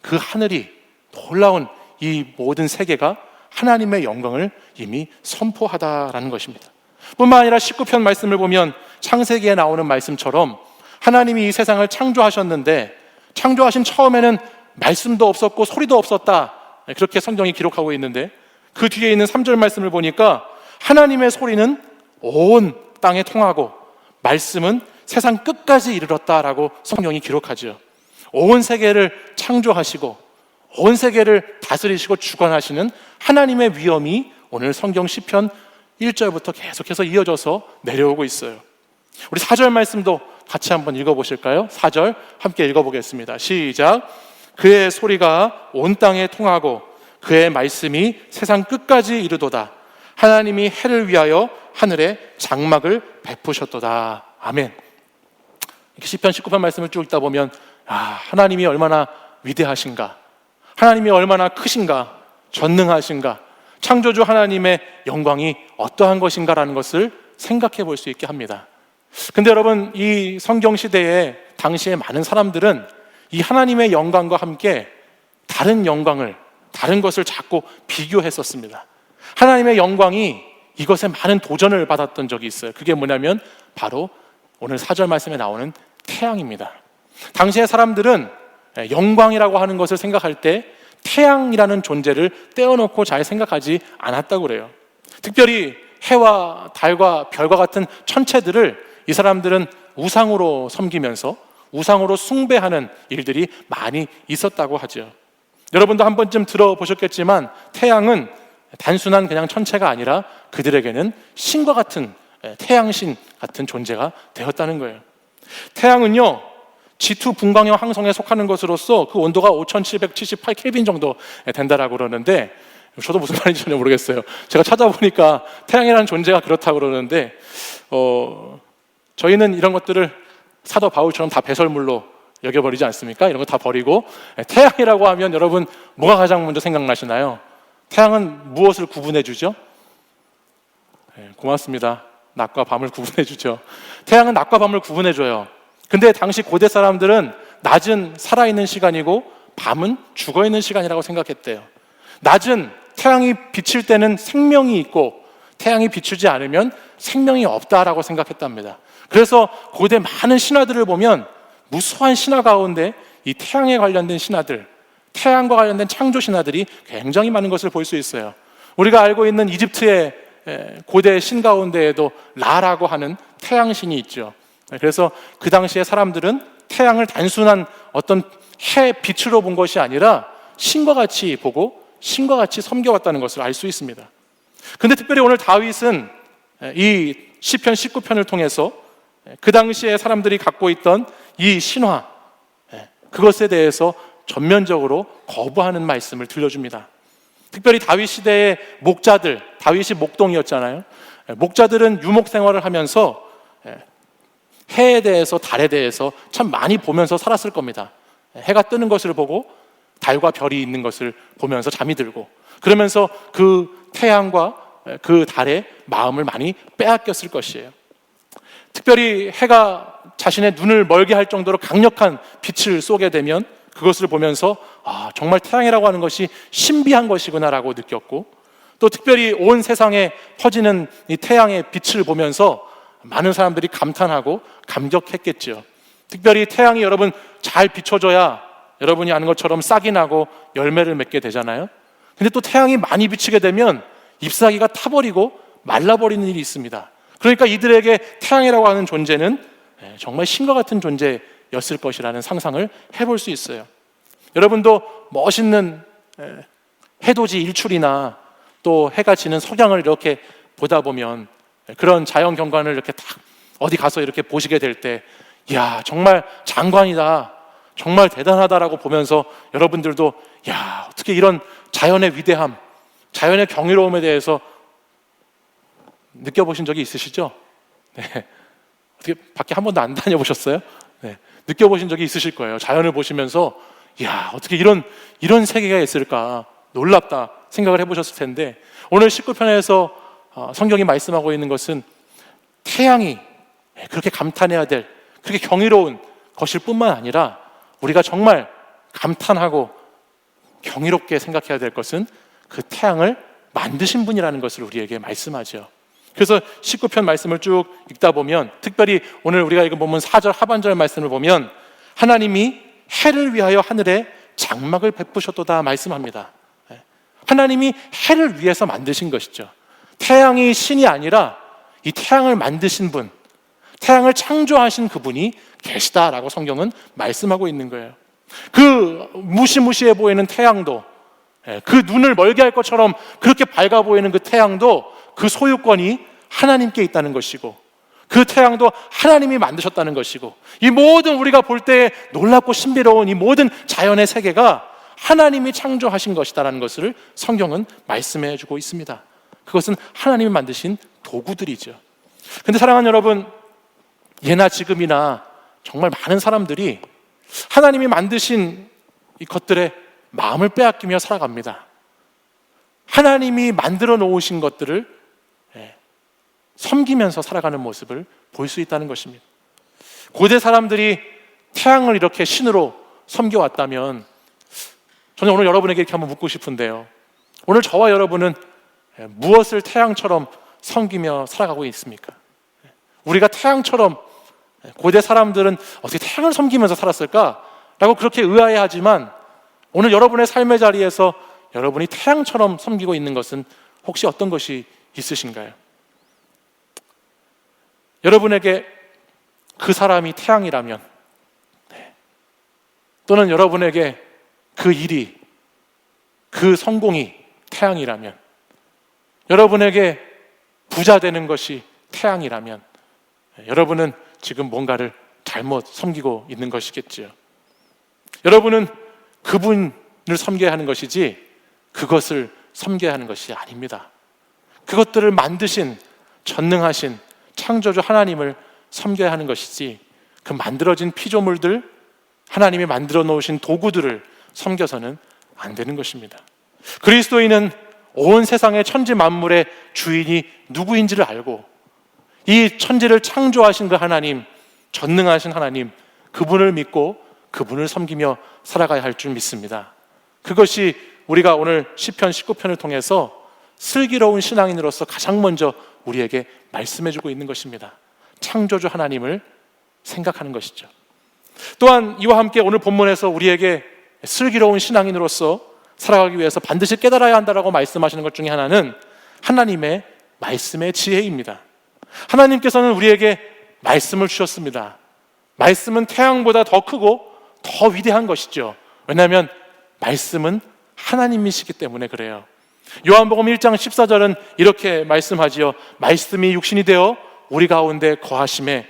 그 하늘이, 놀라운 이 모든 세계가 하나님의 영광을 이미 선포하다라는 것입니다. 뿐만 아니라 19편 말씀을 보면 창세기에 나오는 말씀처럼 하나님이 이 세상을 창조하셨는데 창조하신 처음에는 말씀도 없었고 소리도 없었다, 그렇게 성경이 기록하고 있는데 그 뒤에 있는 3절 말씀을 보니까 하나님의 소리는 온 땅에 통하고 말씀은 세상 끝까지 이르렀다라고 성경이 기록하죠. 온 세계를 창조하시고 온 세계를 다스리시고 주관하시는 하나님의 위엄이 오늘 성경 시편 1절부터 계속해서 이어져서 내려오고 있어요. 우리 4절 말씀도 같이 한번 읽어보실까요? 4절 함께 읽어보겠습니다. 시작. 그의 소리가 온 땅에 통하고 그의 말씀이 세상 끝까지 이르도다. 하나님이 해를 위하여 하늘에 장막을 베푸셨도다. 아멘. 시편 19편 말씀을 쭉 읽다 보면 하나님이 얼마나 위대하신가, 하나님이 얼마나 크신가, 전능하신가, 창조주 하나님의 영광이 어떠한 것인가라는 것을 생각해 볼 수 있게 합니다. 근데 여러분, 이 성경 시대에 당시에 많은 사람들은 이 하나님의 영광과 함께 다른 영광을, 다른 것을 자꾸 비교했었습니다. 하나님의 영광이 이것에 많은 도전을 받았던 적이 있어요. 그게 뭐냐면 바로 오늘 4절 말씀에 나오는 태양입니다. 당시의 사람들은 영광이라고 하는 것을 생각할 때 태양이라는 존재를 떼어놓고 잘 생각하지 않았다고 그래요. 특별히 해와 달과 별과 같은 천체들을 이 사람들은 우상으로 섬기면서 우상으로 숭배하는 일들이 많이 있었다고 하죠. 여러분도 한 번쯤 들어보셨겠지만 태양은 단순한 그냥 천체가 아니라 그들에게는 신과 같은, 태양신 같은 존재가 되었다는 거예요. 태양은요, G2 분광형 항성에 속하는 것으로서 그 온도가 5778 켈빈 정도 된다라고 그러는데, 저도 무슨 말인지 전혀 모르겠어요. 제가 찾아보니까 태양이라는 존재가 그렇다고 그러는데 저희는 이런 것들을 사도 바울처럼 다 배설물로 여겨버리지 않습니까? 이런 거 다 버리고 태양이라고 하면 여러분 뭐가 가장 먼저 생각나시나요? 태양은 무엇을 구분해 주죠? 고맙습니다. 낮과 밤을 구분해 주죠. 태양은 낮과 밤을 구분해 줘요. 근데 당시 고대 사람들은 낮은 살아있는 시간이고 밤은 죽어있는 시간이라고 생각했대요. 낮은 태양이 비칠 때는 생명이 있고 태양이 비추지 않으면 생명이 없다라고 생각했답니다. 그래서 고대 많은 신화들을 보면 무수한 신화 가운데 이 태양에 관련된 신화들, 태양과 관련된 창조 신화들이 굉장히 많은 것을 볼 수 있어요. 우리가 알고 있는 이집트의 고대 신 가운데에도 라라고 하는 태양신이 있죠. 그래서 그 당시에 사람들은 태양을 단순한 어떤 해 빛으로 본 것이 아니라 신과 같이 보고 신과 같이 섬겨왔다는 것을 알 수 있습니다. 근데 특별히 오늘 다윗은 이 시편 19편을 통해서 그 당시에 사람들이 갖고 있던 이 신화, 그것에 대해서 전면적으로 거부하는 말씀을 들려줍니다. 특별히 다윗 시대의 목자들, 다윗이 목동이었잖아요. 목자들은 유목 생활을 하면서 해에 대해서 달에 대해서 참 많이 보면서 살았을 겁니다. 해가 뜨는 것을 보고 달과 별이 있는 것을 보면서 잠이 들고, 그러면서 그 태양과 그 달의 마음을 많이 빼앗겼을 것이에요. 특별히 해가 자신의 눈을 멀게 할 정도로 강력한 빛을 쏘게 되면 그것을 보면서 정말 태양이라고 하는 것이 신비한 것이구나라고 느꼈고, 또 특별히 온 세상에 퍼지는 이 태양의 빛을 보면서 많은 사람들이 감탄하고 감격했겠죠. 특별히 태양이 여러분 잘 비춰줘야 여러분이 아는 것처럼 싹이 나고 열매를 맺게 되잖아요. 근데 또 태양이 많이 비치게 되면 잎사귀가 타버리고 말라버리는 일이 있습니다. 그러니까 이들에게 태양이라고 하는 존재는 정말 신과 같은 존재였을 것이라는 상상을 해볼 수 있어요. 여러분도 멋있는 해돋이 일출이나 또 해가 지는 석양을 이렇게 보다 보면, 그런 자연 경관을 이렇게 딱 어디 가서 이렇게 보시게 될 때, 이야, 정말 장관이다, 정말 대단하다라고 보면서 여러분들도 어떻게 이런 자연의 위대함, 자연의 경이로움에 대해서 느껴보신 적이 있으시죠? 네. 어떻게 밖에 한 번도 안 다녀보셨어요? 네. 느껴보신 적이 있으실 거예요. 자연을 보시면서 어떻게 이런 세계가 있을까, 놀랍다 생각을 해보셨을 텐데, 오늘 19편에서 성경이 말씀하고 있는 것은 태양이 그렇게 감탄해야 될, 그렇게 경이로운 것일 뿐만 아니라 우리가 정말 감탄하고 경이롭게 생각해야 될 것은 그 태양을 만드신 분이라는 것을 우리에게 말씀하죠. 그래서 19편 말씀을 쭉 읽다 보면, 특별히 오늘 우리가 읽은 본문 4절 하반절 말씀을 보면 하나님이 해를 위하여 하늘에 장막을 베푸셨도다 말씀합니다. 하나님이 해를 위해서 만드신 것이죠. 태양이 신이 아니라 이 태양을 만드신 분, 태양을 창조하신 그분이 계시다라고 성경은 말씀하고 있는 거예요. 그 무시무시해 보이는 태양도, 그 눈을 멀게 할 것처럼 그렇게 밝아 보이는 그 태양도 그 소유권이 하나님께 있다는 것이고, 그 태양도 하나님이 만드셨다는 것이고, 이 모든 우리가 볼 때 놀랍고 신비로운 이 모든 자연의 세계가 하나님이 창조하신 것이다라는 것을 성경은 말씀해 주고 있습니다. 그것은 하나님이 만드신 도구들이죠. 근데 사랑하는 여러분, 예나 지금이나 정말 많은 사람들이 하나님이 만드신 이 것들에 마음을 빼앗기며 살아갑니다. 하나님이 만들어 놓으신 것들을 섬기면서 살아가는 모습을 볼 수 있다는 것입니다. 고대 사람들이 태양을 이렇게 신으로 섬겨왔다면, 저는 오늘 여러분에게 이렇게 한번 묻고 싶은데요, 오늘 저와 여러분은 무엇을 태양처럼 섬기며 살아가고 있습니까? 우리가 태양처럼, 고대 사람들은 어떻게 태양을 섬기면서 살았을까? 라고 그렇게 의아해하지만, 오늘 여러분의 삶의 자리에서 여러분이 태양처럼 섬기고 있는 것은 혹시 어떤 것이 있으신가요? 여러분에게 그 사람이 태양이라면, 또는 여러분에게 그 일이, 그 성공이 태양이라면, 여러분에게 부자 되는 것이 태양이라면, 여러분은 지금 뭔가를 잘못 섬기고 있는 것이겠지요. 여러분은 그분을 섬겨야 하는 것이지 그것을 섬겨야 하는 것이 아닙니다. 그것들을 만드신, 전능하신 창조주 하나님을 섬겨야 하는 것이지, 그 만들어진 피조물들, 하나님이 만들어 놓으신 도구들을 섬겨서는 안 되는 것입니다. 그리스도인은 온 세상의 천지 만물의 주인이 누구인지를 알고 이 천지를 창조하신 그 하나님, 전능하신 하나님, 그분을 믿고 그분을 섬기며 살아가야 할 줄 믿습니다. 그것이 우리가 오늘 시편 19편을 통해서 슬기로운 신앙인으로서 가장 먼저 우리에게 말씀해주고 있는 것입니다. 창조주 하나님을 생각하는 것이죠. 또한 이와 함께 오늘 본문에서 우리에게 슬기로운 신앙인으로서 살아가기 위해서 반드시 깨달아야 한다라고 말씀하시는 것 중에 하나는 하나님의 말씀의 지혜입니다. 하나님께서는 우리에게 말씀을 주셨습니다. 말씀은 태양보다 더 크고 더 위대한 것이죠. 왜냐하면 말씀은 하나님이시기 때문에 그래요. 요한복음 1장 14절은 이렇게 말씀하지요. 말씀이 육신이 되어 우리 가운데 거하심에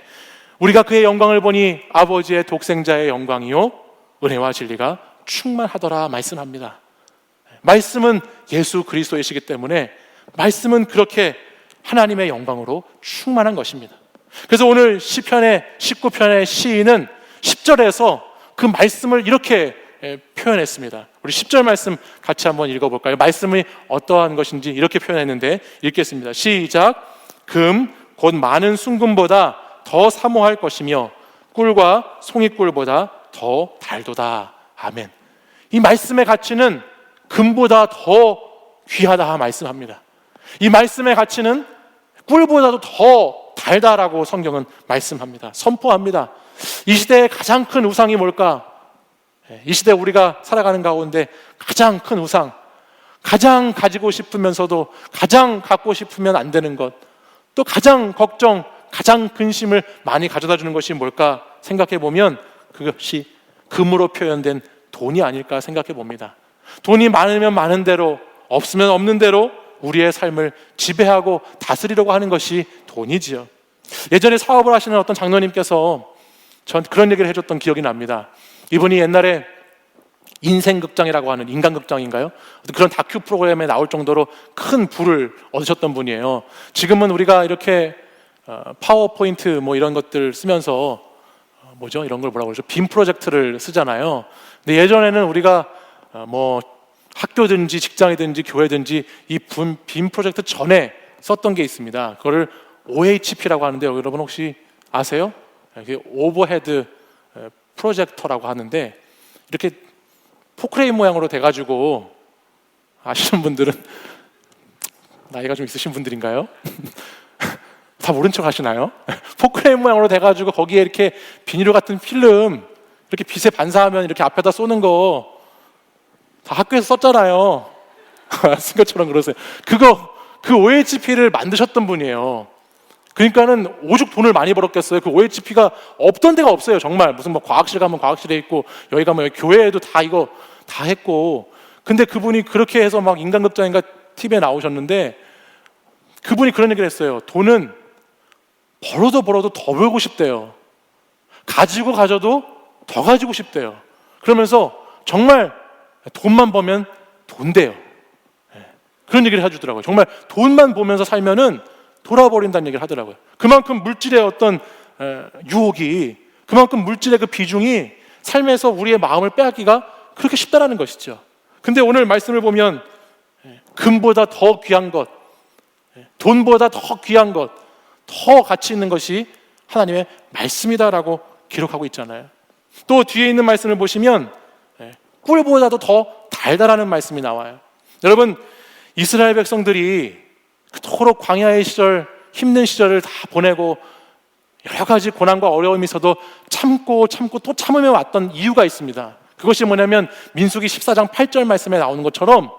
우리가 그의 영광을 보니 아버지의 독생자의 영광이요 은혜와 진리가 충만하더라 말씀합니다. 말씀은 예수 그리스도이시기 때문에 말씀은 그렇게 하나님의 영광으로 충만한 것입니다. 그래서 오늘 시편의 19편의 시인은 10절에서 그 말씀을 이렇게 표현했습니다. 우리 10절 말씀 같이 한번 읽어볼까요? 말씀이 어떠한 것인지 이렇게 표현했는데 읽겠습니다. 시작. 금 곧 많은 순금보다 더 사모할 것이며 꿀과 송이꿀보다 더 달도다. 아멘. 이 말씀의 가치는 금보다 더 귀하다 말씀합니다. 이 말씀의 가치는 꿀보다도 더 달다라고 성경은 말씀합니다. 선포합니다. 이 시대의 가장 큰 우상이 뭘까? 이 시대 우리가 살아가는 가운데 가장 큰 우상, 가장 가지고 싶으면서도 가장 갖고 싶으면 안 되는 것, 또 가장 걱정, 가장 근심을 많이 가져다 주는 것이 뭘까 생각해 보면 그것이 금으로 표현된 돈이 아닐까 생각해 봅니다. 돈이 많으면 많은 대로, 없으면 없는 대로 우리의 삶을 지배하고 다스리려고 하는 것이 돈이지요. 예전에 사업을 하시는 어떤 장로님께서 전 그런 얘기를 해줬던 기억이 납니다. 이분이 옛날에 인생극장이라고 하는 인간극장인가요? 그런 다큐 프로그램에 나올 정도로 큰 부를 얻으셨던 분이에요. 지금은 우리가 이렇게 파워포인트 뭐 이런 것들 쓰면서 이런 걸 뭐라고 그러죠? 빔 프로젝트를 쓰잖아요. 근데 예전에는 우리가 뭐 학교든지 직장이든지 교회든지 이 빔 프로젝트 전에 썼던 게 있습니다. 그거를 OHP라고 하는데요. 여러분 혹시 아세요? 이게 오버헤드 프로젝터라고 하는데 이렇게 포크레인 모양으로 돼가지고 아시는 분들은 나이가 좀 있으신 분들인가요? 다 모른 척 하시나요? 포크레인 모양으로 돼가지고 거기에 이렇게 비닐 같은 필름 이렇게 빛에 반사하면 이렇게 앞에다 쏘는 거 다 학교에서 썼잖아요. 쓴 것처럼 그러세요. 그 OHP를 만드셨던 분이에요. 그러니까는 오죽 돈을 많이 벌었겠어요. 그 OHP가 없던 데가 없어요. 정말 무슨 뭐 과학실 가면 과학실에 있고 여기 가면 여기 교회에도 다 이거 다 했고. 근데 그분이 그렇게 해서 막 인간극장인가 TV에 나오셨는데 그분이 그런 얘기를 했어요. 돈은 벌어도 더 벌고 싶대요. 가져도 더 가지고 싶대요. 그러면서 정말 돈만 벌면 돈 돼요. 그런 얘기를 해주더라고요. 정말 돈만 보면서 살면은 돌아버린다는 얘기를 하더라고요. 그만큼 물질의 어떤 유혹이, 그만큼 물질의 그 비중이 삶에서 우리의 마음을 빼앗기가 그렇게 쉽다라는 것이죠. 근데 오늘 말씀을 보면 금보다 더 귀한 것, 돈보다 더 귀한 것, 더 가치 있는 것이 하나님의 말씀이다라고 기록하고 있잖아요. 또 뒤에 있는 말씀을 보시면 꿀보다도 더 달달하는 말씀이 나와요. 여러분, 이스라엘 백성들이 그토록 광야의 시절, 힘든 시절을 다 보내고 여러 가지 고난과 어려움이 있어도 참고 또 참으며 왔던 이유가 있습니다. 그것이 뭐냐면 민수기 14장 8절 말씀에 나오는 것처럼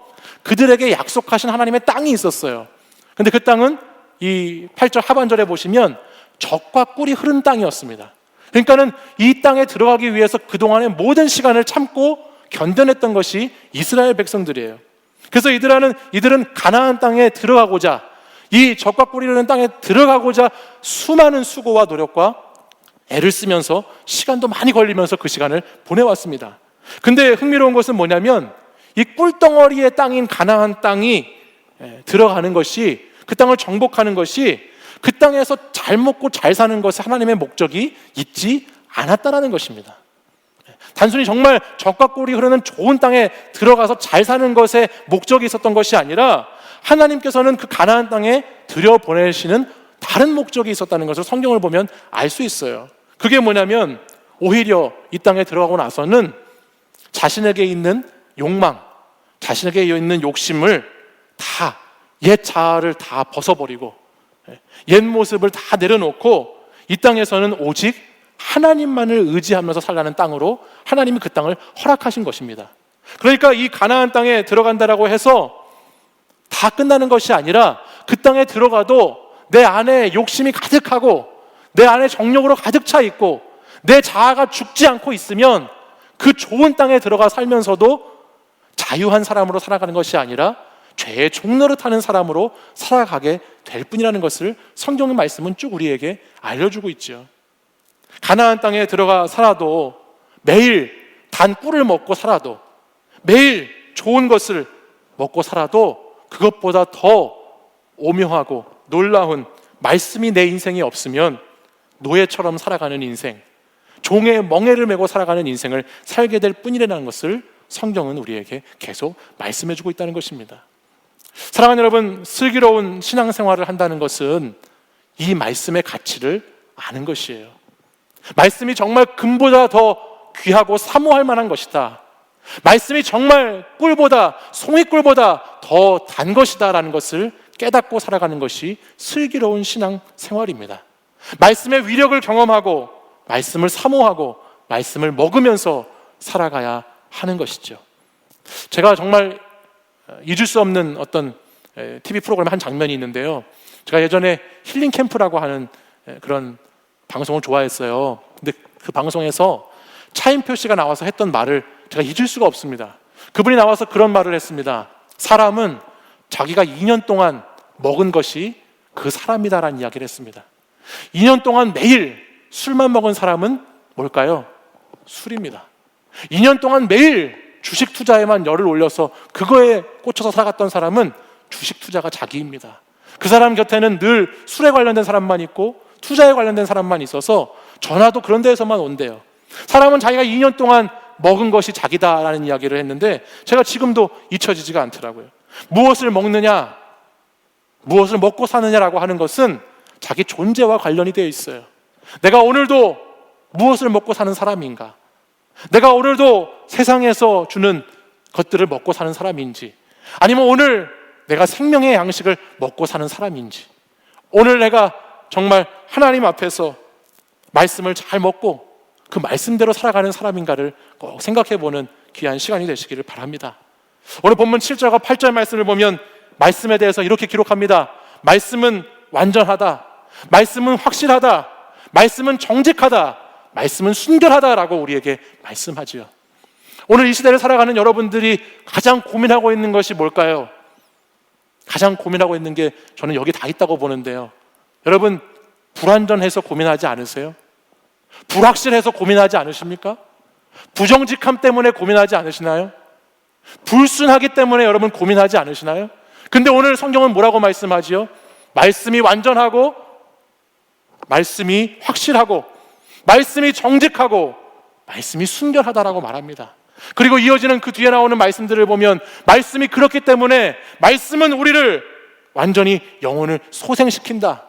그들에게 약속하신 하나님의 땅이 있었어요. 근데 그 땅은 이 8절 하반절에 보시면 젖과 꿀이 흐른 땅이었습니다. 그러니까는 이 땅에 들어가기 위해서 그동안의 모든 시간을 참고 견뎌냈던 것이 이스라엘 백성들이에요. 그래서 이들은 가나안 땅에 들어가고자, 이 젖과 꿀이 흐르는 땅에 들어가고자 수많은 수고와 노력과 애를 쓰면서 시간도 많이 걸리면서 그 시간을 보내왔습니다. 근데 흥미로운 것은 뭐냐면 이 꿀덩어리의 땅인 가나안 땅이 들어가는 것이, 그 땅을 정복하는 것이 그 땅에서 잘 먹고 잘 사는 것에 하나님의 목적이 있지 않았다라는 것입니다. 단순히 정말 젖과 꿀이 흐르는 좋은 땅에 들어가서 잘 사는 것에 목적이 있었던 것이 아니라 하나님께서는 그 가나안 땅에 들여보내시는 다른 목적이 있었다는 것을 성경을 보면 알 수 있어요. 그게 뭐냐면 오히려 이 땅에 들어가고 나서는 자신에게 있는 욕망, 자신에게 있는 욕심을 다, 옛 자아를 다 벗어버리고 옛 모습을 다 내려놓고 이 땅에서는 오직 하나님만을 의지하면서 살라는 땅으로 하나님이 그 땅을 허락하신 것입니다. 그러니까 이 가나안 땅에 들어간다라고 해서 다 끝나는 것이 아니라 그 땅에 들어가도 내 안에 욕심이 가득하고 내 안에 정욕으로 가득 차 있고 내 자아가 죽지 않고 있으면 그 좋은 땅에 들어가 살면서도 자유한 사람으로 살아가는 것이 아니라 죄의 종노릇하는 사람으로 살아가게 될 뿐이라는 것을 성경의 말씀은 쭉 우리에게 알려주고 있죠. 가나안 땅에 들어가 살아도 매일 단 꿀을 먹고 살아도 매일 좋은 것을 먹고 살아도 그것보다 더 오묘하고 놀라운 말씀이 내 인생에 없으면 노예처럼 살아가는 인생, 종의 멍에를 메고 살아가는 인생을 살게 될 뿐이라는 것을 성경은 우리에게 계속 말씀해주고 있다는 것입니다. 사랑하는 여러분, 슬기로운 신앙생활을 한다는 것은 이 말씀의 가치를 아는 것이에요. 말씀이 정말 금보다 더 귀하고 사모할 만한 것이다. 말씀이 정말 꿀보다, 송이꿀보다 더 단 것이다 라는 것을 깨닫고 살아가는 것이 슬기로운 신앙생활입니다. 말씀의 위력을 경험하고 말씀을 사모하고 말씀을 먹으면서 살아가야 하는 것이죠. 제가 정말 잊을 수 없는 어떤 TV 프로그램 한 장면이 있는데요. 제가 예전에 힐링 캠프라고 하는 그런 방송을 좋아했어요. 근데 그 방송에서 차인표 씨가 나와서 했던 말을 제가 잊을 수가 없습니다. 그분이 나와서 그런 말을 했습니다. 사람은 자기가 2년 동안 먹은 것이 그 사람이다라는 이야기를 했습니다. 2년 동안 매일 술만 먹은 사람은 뭘까요? 술입니다. 2년 동안 매일 주식 투자에만 열을 올려서 그거에 꽂혀서 살아갔던 사람은 주식 투자가 자기입니다. 그 사람 곁에는 늘 술에 관련된 사람만 있고 투자에 관련된 사람만 있어서 전화도 그런 데에서만 온대요. 사람은 자기가 2년 동안 먹은 것이 자기다라는 이야기를 했는데 제가 지금도 잊혀지지가 않더라고요. 무엇을 먹느냐, 무엇을 먹고 사느냐라고 하는 것은 자기 존재와 관련이 되어 있어요. 내가 오늘도 무엇을 먹고 사는 사람인가? 내가 오늘도 세상에서 주는 것들을 먹고 사는 사람인지, 아니면 오늘 내가 생명의 양식을 먹고 사는 사람인지, 오늘 내가 정말 하나님 앞에서 말씀을 잘 먹고 그 말씀대로 살아가는 사람인가를 꼭 생각해보는 귀한 시간이 되시기를 바랍니다. 오늘 본문 7절과 8절 말씀을 보면 말씀에 대해서 이렇게 기록합니다. 말씀은 완전하다, 말씀은 확실하다, 말씀은 정직하다, 말씀은 순결하다라고 우리에게 말씀하지요. 오늘 이 시대를 살아가는 여러분들이 가장 고민하고 있는 것이 뭘까요? 가장 고민하고 있는 게 저는 여기 다 있다고 보는데요. 여러분, 불완전해서 고민하지 않으세요? 불확실해서 고민하지 않으십니까? 부정직함 때문에 고민하지 않으시나요? 불순하기 때문에 여러분 고민하지 않으시나요? 근데 오늘 성경은 뭐라고 말씀하지요? 말씀이 완전하고, 말씀이 확실하고, 말씀이 정직하고, 말씀이 순결하다라고 말합니다. 그리고 이어지는 그 뒤에 나오는 말씀들을 보면 말씀이 그렇기 때문에 말씀은 우리를 완전히 영혼을 소생시킨다,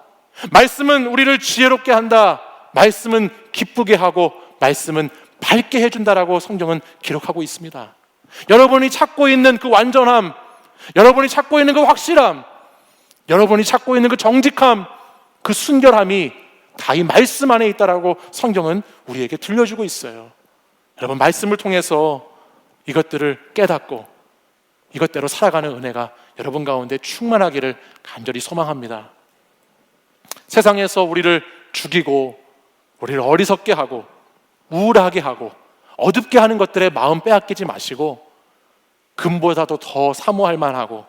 말씀은 우리를 지혜롭게 한다, 말씀은 기쁘게 하고 말씀은 밝게 해준다라고 성경은 기록하고 있습니다. 여러분이 찾고 있는 그 완전함, 여러분이 찾고 있는 그 확실함, 여러분이 찾고 있는 그 정직함, 그 순결함이 다 이 말씀 안에 있다라고 성경은 우리에게 들려주고 있어요. 여러분, 말씀을 통해서 이것들을 깨닫고 이것대로 살아가는 은혜가 여러분 가운데 충만하기를 간절히 소망합니다. 세상에서 우리를 죽이고 우리를 어리석게 하고 우울하게 하고 어둡게 하는 것들에 마음 빼앗기지 마시고 금보다도 더 사모할 만하고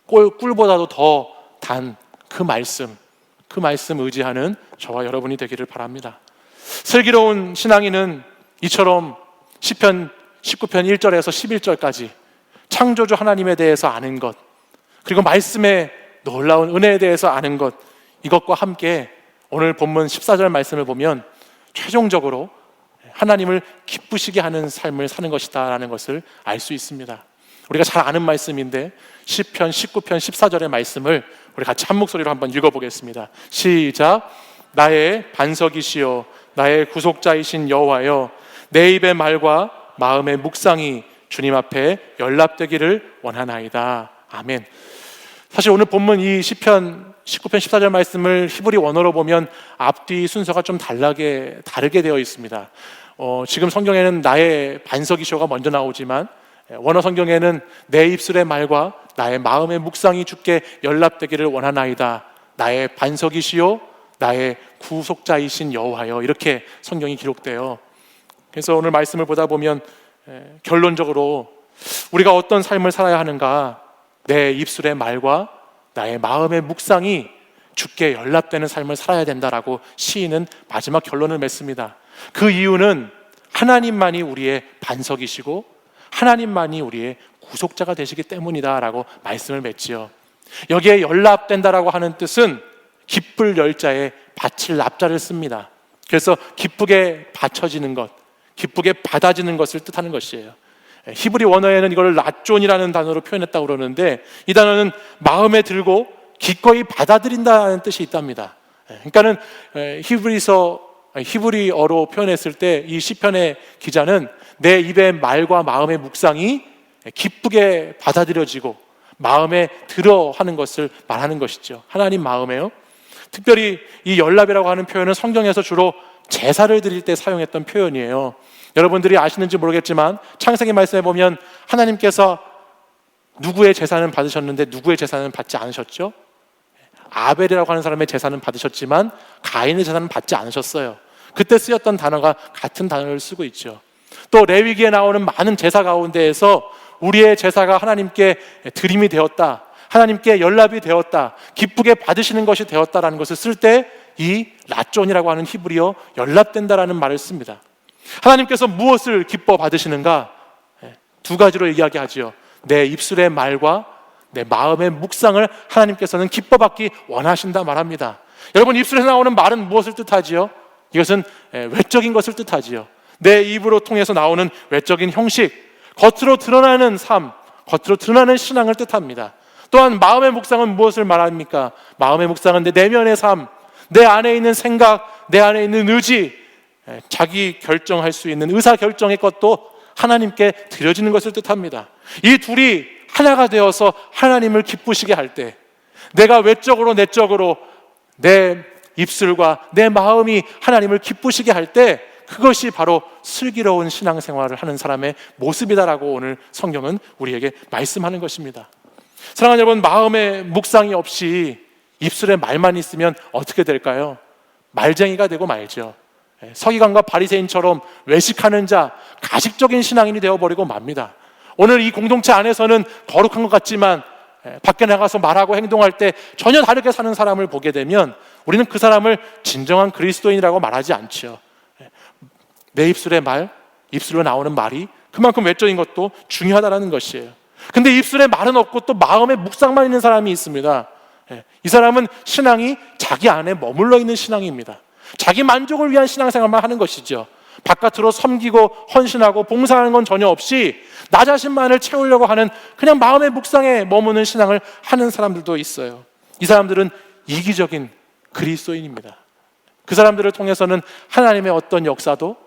꿀보다도 더 단 그 말씀 의지하는 저와 여러분이 되기를 바랍니다. 슬기로운 신앙인은 이처럼 시편 19편 1절에서 11절까지 창조주 하나님에 대해서 아는 것, 그리고 말씀의 놀라운 은혜에 대해서 아는 것, 이것과 함께 오늘 본문 14절 말씀을 보면 최종적으로 하나님을 기쁘시게 하는 삶을 사는 것이다 라는 것을 알 수 있습니다. 우리가 잘 아는 말씀인데 시편 19편 14절의 말씀을 우리 같이 한 목소리로 한번 읽어보겠습니다. 시작. 나의 반석이시여 나의 구속자이신 여호와여 내 입의 말과 마음의 묵상이 주님 앞에 연락되기를 원하나이다. 아멘. 사실 오늘 본문 이 시편 19편 14절 말씀을 히브리 원어로 보면 앞뒤 순서가 좀 다르게 되어 있습니다. 지금 성경에는 나의 반석이시여가 먼저 나오지만 원어 성경에는 내 입술의 말과 나의 마음의 묵상이 주께 연락되기를 원하나이다. 나의 반석이시여 나의 구속자이신 여호와여, 이렇게 성경이 기록돼요. 그래서 오늘 말씀을 보다 보면 결론적으로 우리가 어떤 삶을 살아야 하는가, 내 입술의 말과 나의 마음의 묵상이 주께 연락되는 삶을 살아야 된다라고 시인은 마지막 결론을 맺습니다. 그 이유는 하나님만이 우리의 반석이시고 하나님만이 우리의 구속자가 되시기 때문이다라고 말씀을 맺지요. 여기에 연락된다라고 하는 뜻은 기쁠 열자에 바칠 납자를 씁니다. 그래서 기쁘게 바쳐지는 것, 기쁘게 받아지는 것을 뜻하는 것이에요. 히브리 원어에는 이걸 라존이라는 단어로 표현했다고 그러는데, 이 단어는 마음에 들고 기꺼이 받아들인다는 뜻이 있답니다. 그러니까는 히브리어로 표현했을 때 이 시편의 기자는 내 입의 말과 마음의 묵상이 기쁘게 받아들여지고 마음에 들어 하는 것을 말하는 것이죠. 하나님 마음에요. 특별히 이 연락이라고 하는 표현은 성경에서 주로 제사를 드릴 때 사용했던 표현이에요. 여러분들이 아시는지 모르겠지만 창세기 말씀에 보면 하나님께서 누구의 제사는 받으셨는데 누구의 제사는 받지 않으셨죠? 아벨이라고 하는 사람의 제사는 받으셨지만 가인의 제사는 받지 않으셨어요. 그때 쓰였던 단어가 같은 단어를 쓰고 있죠. 또 레위기에 나오는 많은 제사 가운데에서 우리의 제사가 하나님께 드림이 되었다, 하나님께 연락이 되었다, 기쁘게 받으시는 것이 되었다라는 것을 쓸 때 이 라존이라고 하는 히브리어 연락된다라는 말을 씁니다. 하나님께서 무엇을 기뻐 받으시는가? 두 가지로 이야기하지요. 내 입술의 말과 내 마음의 묵상을 하나님께서는 기뻐 받기 원하신다 말합니다. 여러분, 입술에서 나오는 말은 무엇을 뜻하지요? 이것은 외적인 것을 뜻하지요. 내 입으로 통해서 나오는 외적인 형식, 겉으로 드러나는 삶, 겉으로 드러나는 신앙을 뜻합니다. 또한 마음의 묵상은 무엇을 말합니까? 마음의 묵상은 내 내면의 삶, 내 안에 있는 생각, 내 안에 있는 의지, 자기 결정할 수 있는 의사 결정의 것도 하나님께 드려지는 것을 뜻합니다. 이 둘이 하나가 되어서 하나님을 기쁘시게 할 때, 내가 외적으로 내적으로 내 입술과 내 마음이 하나님을 기쁘시게 할 때, 그것이 바로 슬기로운 신앙생활을 하는 사람의 모습이다라고 오늘 성경은 우리에게 말씀하는 것입니다. 사랑하는 여러분, 마음의 묵상이 없이 입술에 말만 있으면 어떻게 될까요? 말쟁이가 되고 말죠. 서기관과 바리새인처럼 외식하는 자, 가식적인 신앙인이 되어버리고 맙니다. 오늘 이 공동체 안에서는 거룩한 것 같지만 밖에 나가서 말하고 행동할 때 전혀 다르게 사는 사람을 보게 되면 우리는 그 사람을 진정한 그리스도인이라고 말하지 않죠. 내 입술의 말, 입술로 나오는 말이 그만큼 외적인 것도 중요하다는 것이에요. 근데 입술에 말은 없고 또 마음에 묵상만 있는 사람이 있습니다. 이 사람은 신앙이 자기 안에 머물러 있는 신앙입니다. 자기 만족을 위한 신앙생활만 하는 것이죠. 바깥으로 섬기고 헌신하고 봉사하는 건 전혀 없이 나 자신만을 채우려고 하는 그냥 마음의 묵상에 머무는 신앙을 하는 사람들도 있어요. 이 사람들은 이기적인 그리스도인입니다. 그 사람들을 통해서는 하나님의 어떤 역사도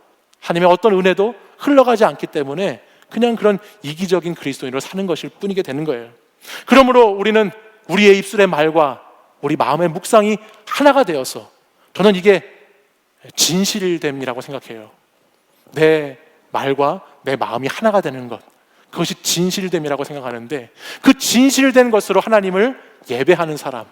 하나님의 어떤 은혜도 흘러가지 않기 때문에 그냥 그런 이기적인 그리스도인으로 사는 것일 뿐이게 되는 거예요. 그러므로 우리는 우리의 입술의 말과 우리 마음의 묵상이 하나가 되어서, 저는 이게 진실됨이라고 생각해요. 내 말과 내 마음이 하나가 되는 것, 그것이 진실됨이라고 생각하는데, 그 진실된 것으로 하나님을 예배하는 사람,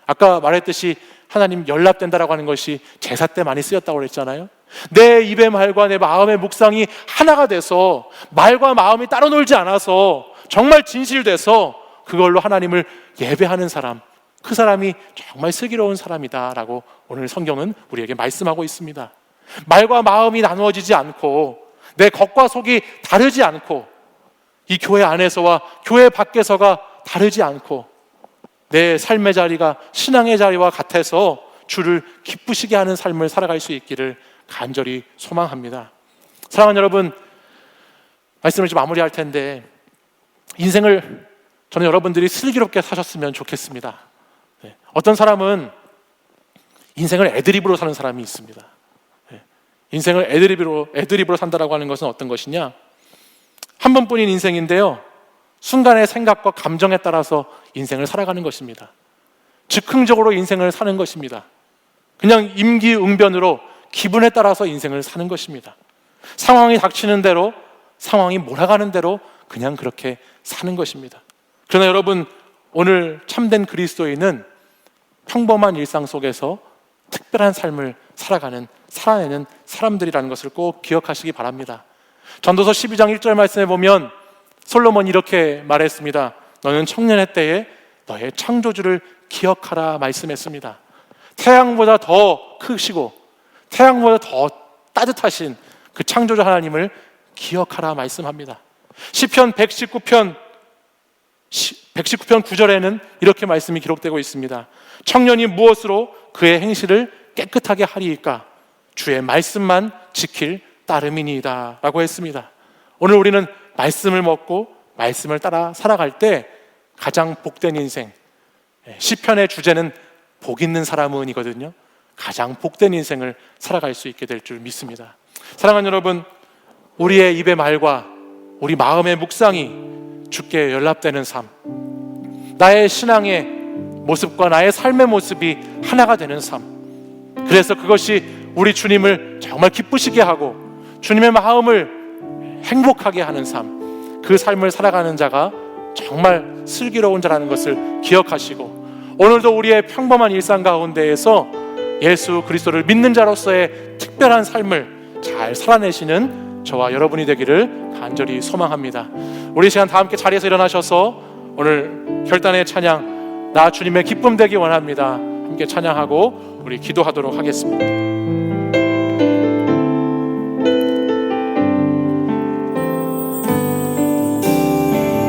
아까 말했듯이 하나님 연락된다라고 하는 것이 제사 때 많이 쓰였다고 그랬잖아요. 내 입의 말과 내 마음의 묵상이 하나가 돼서 말과 마음이 따로 놀지 않아서 정말 진실돼서 그걸로 하나님을 예배하는 사람, 그 사람이 정말 슬기로운 사람이다라고 오늘 성경은 우리에게 말씀하고 있습니다. 말과 마음이 나누어지지 않고 내 겉과 속이 다르지 않고 이 교회 안에서와 교회 밖에서가 다르지 않고 내 삶의 자리가 신앙의 자리와 같아서 주를 기쁘시게 하는 삶을 살아갈 수 있기를 간절히 소망합니다. 사랑하는 여러분, 말씀을 좀 마무리할 텐데, 인생을 저는 여러분들이 슬기롭게 사셨으면 좋겠습니다. 어떤 사람은 인생을 애드립으로 사는 사람이 있습니다. 인생을 애드립으로 산다라고 하는 것은 어떤 것이냐? 한 번뿐인 인생인데요, 순간의 생각과 감정에 따라서 인생을 살아가는 것입니다. 즉흥적으로 인생을 사는 것입니다. 그냥 임기응변으로 기분에 따라서 인생을 사는 것입니다. 상황이 닥치는 대로, 상황이 몰아가는 대로 그냥 그렇게 사는 것입니다. 그러나 여러분, 오늘 참된 그리스도인은 평범한 일상 속에서 특별한 삶을 살아내는 사람들이라는 것을 꼭 기억하시기 바랍니다. 전도서 12장 1절 말씀에 보면 솔로몬이 이렇게 말했습니다. 너는 청년의 때에 너의 창조주를 기억하라 말씀했습니다. 태양보다 더 크시고 태양보다 더 따뜻하신 그 창조주 하나님을 기억하라 말씀합니다. 시편 119편 9절에는 이렇게 말씀이 기록되고 있습니다. 청년이 무엇으로 그의 행실을 깨끗하게 하리이까? 주의 말씀만 지킬 따름이니이다 라고 했습니다. 오늘 우리는 말씀을 먹고 말씀을 따라 살아갈 때 가장 복된 인생, 시편의 주제는 복 있는 사람은이거든요. 가장 복된 인생을 살아갈 수 있게 될 줄 믿습니다. 사랑하는 여러분, 우리의 입의 말과 우리 마음의 묵상이 주께 연락되는 삶, 나의 신앙의 모습과 나의 삶의 모습이 하나가 되는 삶, 그래서 그것이 우리 주님을 정말 기쁘시게 하고 주님의 마음을 행복하게 하는 삶, 그 삶을 살아가는 자가 정말 슬기로운 자라는 것을 기억하시고, 오늘도 우리의 평범한 일상 가운데에서 예수 그리스도를 믿는 자로서의 특별한 삶을 잘 살아내시는 저와 여러분이 되기를 간절히 소망합니다. 우리 시간 다 함께 자리에서 일어나셔서 오늘 결단의 찬양, 나 주님의 기쁨 되기 원합니다, 함께 찬양하고 우리 기도하도록 하겠습니다.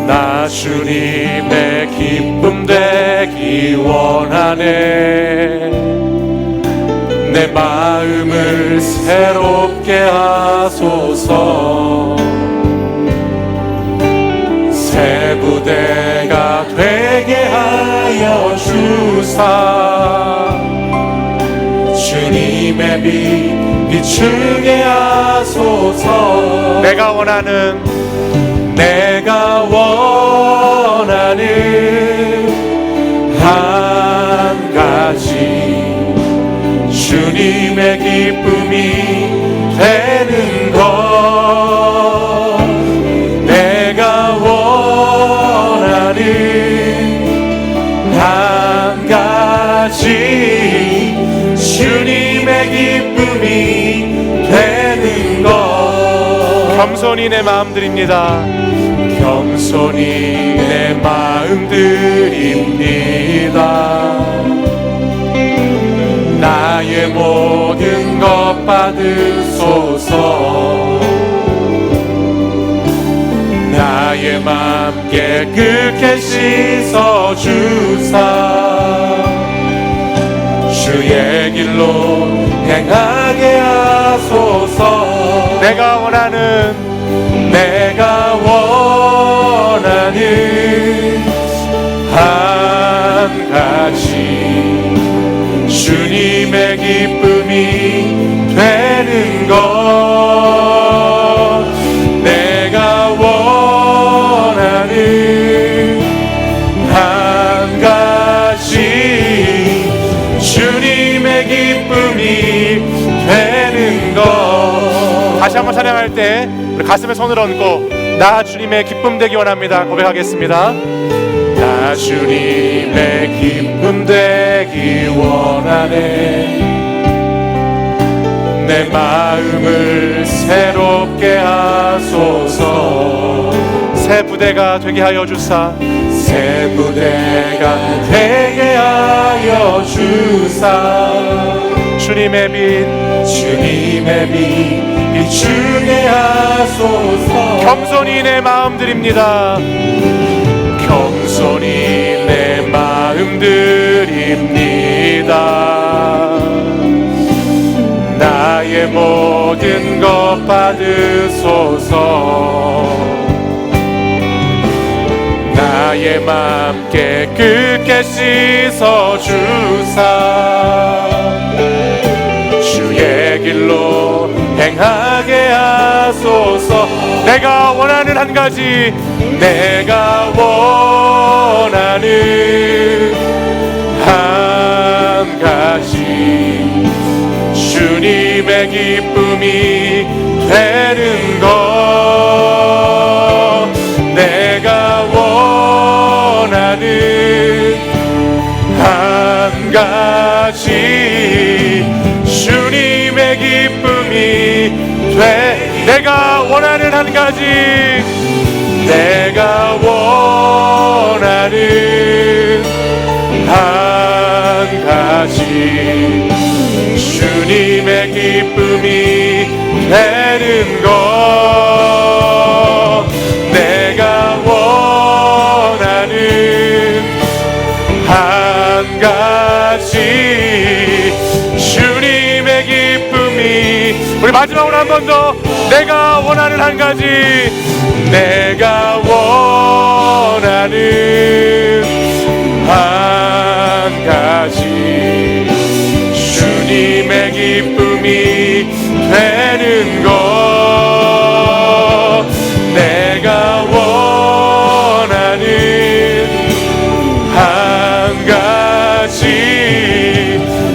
나 주님의 기쁨 되기 원하네. 내 마음을 새롭게 하소서. 새 부대가 되게 하여 주사. 주님의 빛 비추게 하소서. 내가 원하는 한 가지, 주님의 기쁨이 되는 것. 내가 원하는 한 가지, 주님의 기쁨이 되는 것. 겸손히 내 마음 드립니다. 겸손히 내 마음 드립니다. 나의 모든 것 받으소서. 나의 맘 깨끗게 씻어주사. 주의 길로 행하게 하소서. 내가 원하는 한 가지, 주님의 기쁨이 되는 것. 내가 원하는 한 가지, 주님의 기쁨이 되는 것. 다시 한번 찬양할 때 우리 가슴에 손을 얹고 나 주님의 기쁨 되기 원합니다 고백하겠습니다. 나 주님의 기쁨 되기 원하네. 내 마음을 새롭게 하소서. 새 부대가 되게 하여 주사. 새 부대가 되게 하여 주사. 주님의 빛 비추게 하소서. 겸손히 내 마음 드립니다. 겸손히 내 마음 드립니다. 나의 모든 것 받으소서. 나의 맘 깨끗게 씻어주사 주의 길로 행하게 하소서. 내가 원하는 한 가지, 내가 원하는 한 가지, 주님의 기쁨이 되는 것. 내가 원하는 한 가지, 주님의 기쁨이 돼. 내가 원하는 한 가지, 내가 원하는 한 가지, 주님의 기쁨이 되는 것. 내가 원하는 한 가지, 주님의 기쁨이. 우리 마지막으로 한 번 더. 내가 원하는 한 가지, 내가 원하는 한 가지, 주님의 기쁨이 되는 것. 내가 원하는 한 가지,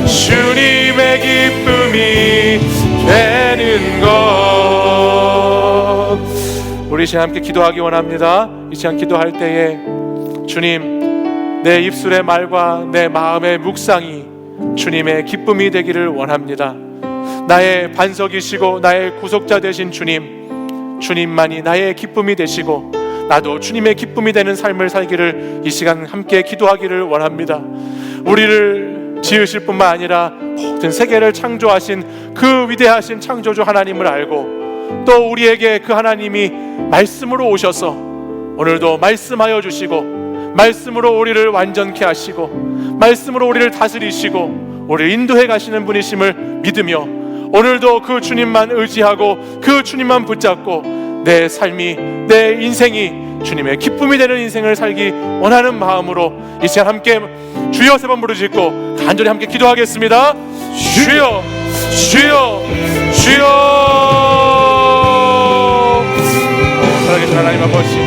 주님의 기쁨이 되는 것. 우리 이 시간 함께 기도하기 원합니다. 이 시간 기도할 때에 주님, 내 입술의 말과 내 마음의 묵상이 주님의 기쁨이 되기를 원합니다. 나의 반석이시고 나의 구속자 되신 주님, 주님만이 나의 기쁨이 되시고 나도 주님의 기쁨이 되는 삶을 살기를 이 시간 함께 기도하기를 원합니다. 우리를 지으실 뿐만 아니라 모든 세계를 창조하신 그 위대하신 창조주 하나님을 알고, 또 우리에게 그 하나님이 말씀으로 오셔서 오늘도 말씀하여 주시고, 말씀으로 우리를 완전케 하시고, 말씀으로 우리를 다스리시고 우리를 인도해 가시는 분이심을 믿으며, 오늘도 그 주님만 의지하고 그 주님만 붙잡고 내 삶이, 내 인생이 주님의 기쁨이 되는 인생을 살기 원하는 마음으로 이 시간 함께 주여 세 번 부르짖고 간절히 함께 기도하겠습니다. 주여, 주여, 주여. 살아계신 하나님 아버지,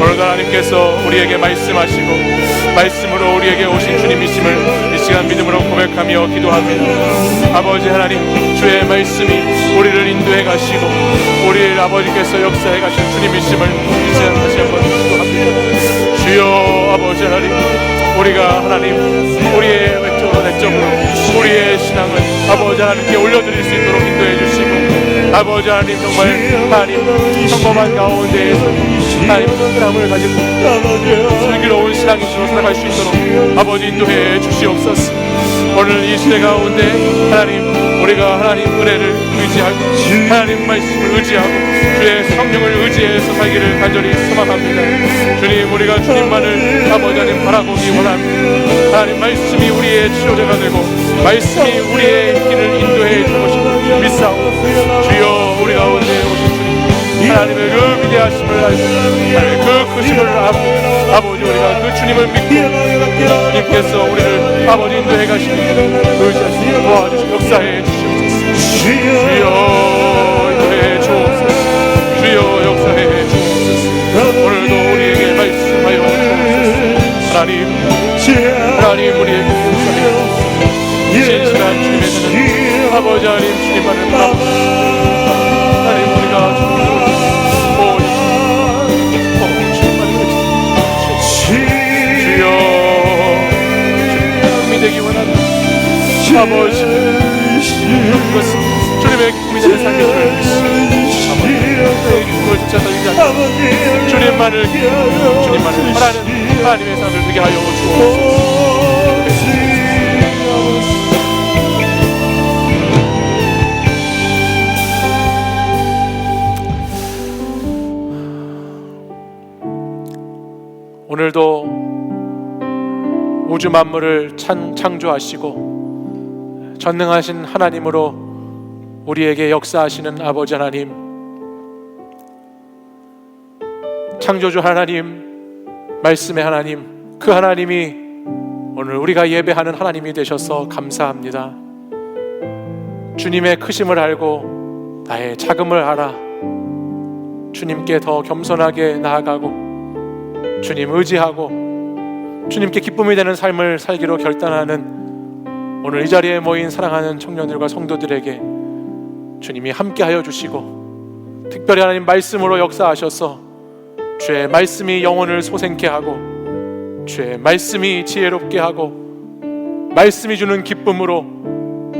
오늘도 하나님께서 우리에게 말씀하시고 말씀으로 우리에게 오신 주님이심을 이 시간 믿음으로 고백하며 기도합니다. 아버지 하나님, 주의 말씀이 우리를 인도해 가시고 우리 아버지께서 역사해 가신 주님이심을 이 시간 다시 한번 기도합니다. 주여 아버지 하나님, 우리가 하나님 우리의 외적으로 내적으로 우리의 신앙을 아버지 하나님께 올려드릴 수 있도록 인도해 주시고, 아버지 하나님 정말 하나님 평범한 가운데에서 하나님 사랑을 가지고 슬기로운 신앙인으로 살아갈 수 있도록 아버지 인도해 주시옵소서. 오늘 이 시대 가운데 하나님 우리가 하나님 은혜를 의지하고 하나님 말씀을 의지하고 주의 성령을 의지해서 살기를 간절히 소망합니다. 주님, 우리가 주님만을 아버지 하나님 바라보기 원합니다. 하나님 말씀이 우리의 치료제가 되고 말씀이 우리의 길을 인도해 줄 것을 믿사오고, 주여 우리 가운데 오신 주님 하나님의 그 위대하심을 알고 하나님의 그 크심을 알고 아버지 우리가 그 주님을 믿고 주님께서 우리를 아버지 인도해 가시는 의지하시고 도와주시고 역사해 주시옵소서. 주여 인도해 주옵소서. 주여 역사해 주옵소서. 오늘도 우리에게 말씀하여 주옵소서. 하나님 우리에게 역사해 주옵소서. 진실한 주님의 사랑 아버지 하나님 주님만을 바라보고 하나님 우리가 주여 주님의 되기 원하는 아버지, 그것은 주님의 기쁨이 되는 삶이 될 것입니다. 아버지의 기쁨을 쫓아다니지 않고 주님만을 바라는 하나님의 삶을 되게 하여 주옵소서. 오늘도 우주 만물을 창조하시고 전능하신 하나님으로 우리에게 역사하시는 아버지 하나님, 창조주 하나님, 말씀의 하나님, 그 하나님이 오늘 우리가 예배하는 하나님이 되셔서 감사합니다. 주님의 크심을 알고 나의 작음을 알아 주님께 더 겸손하게 나아가고 주님 의지하고 주님께 기쁨이 되는 삶을 살기로 결단하는 오늘 이 자리에 모인 사랑하는 청년들과 성도들에게 주님이 함께하여 주시고 특별히 하나님 말씀으로 역사하셔서 주의 말씀이 영혼을 소생케 하고 주의 말씀이 지혜롭게 하고 말씀이 주는 기쁨으로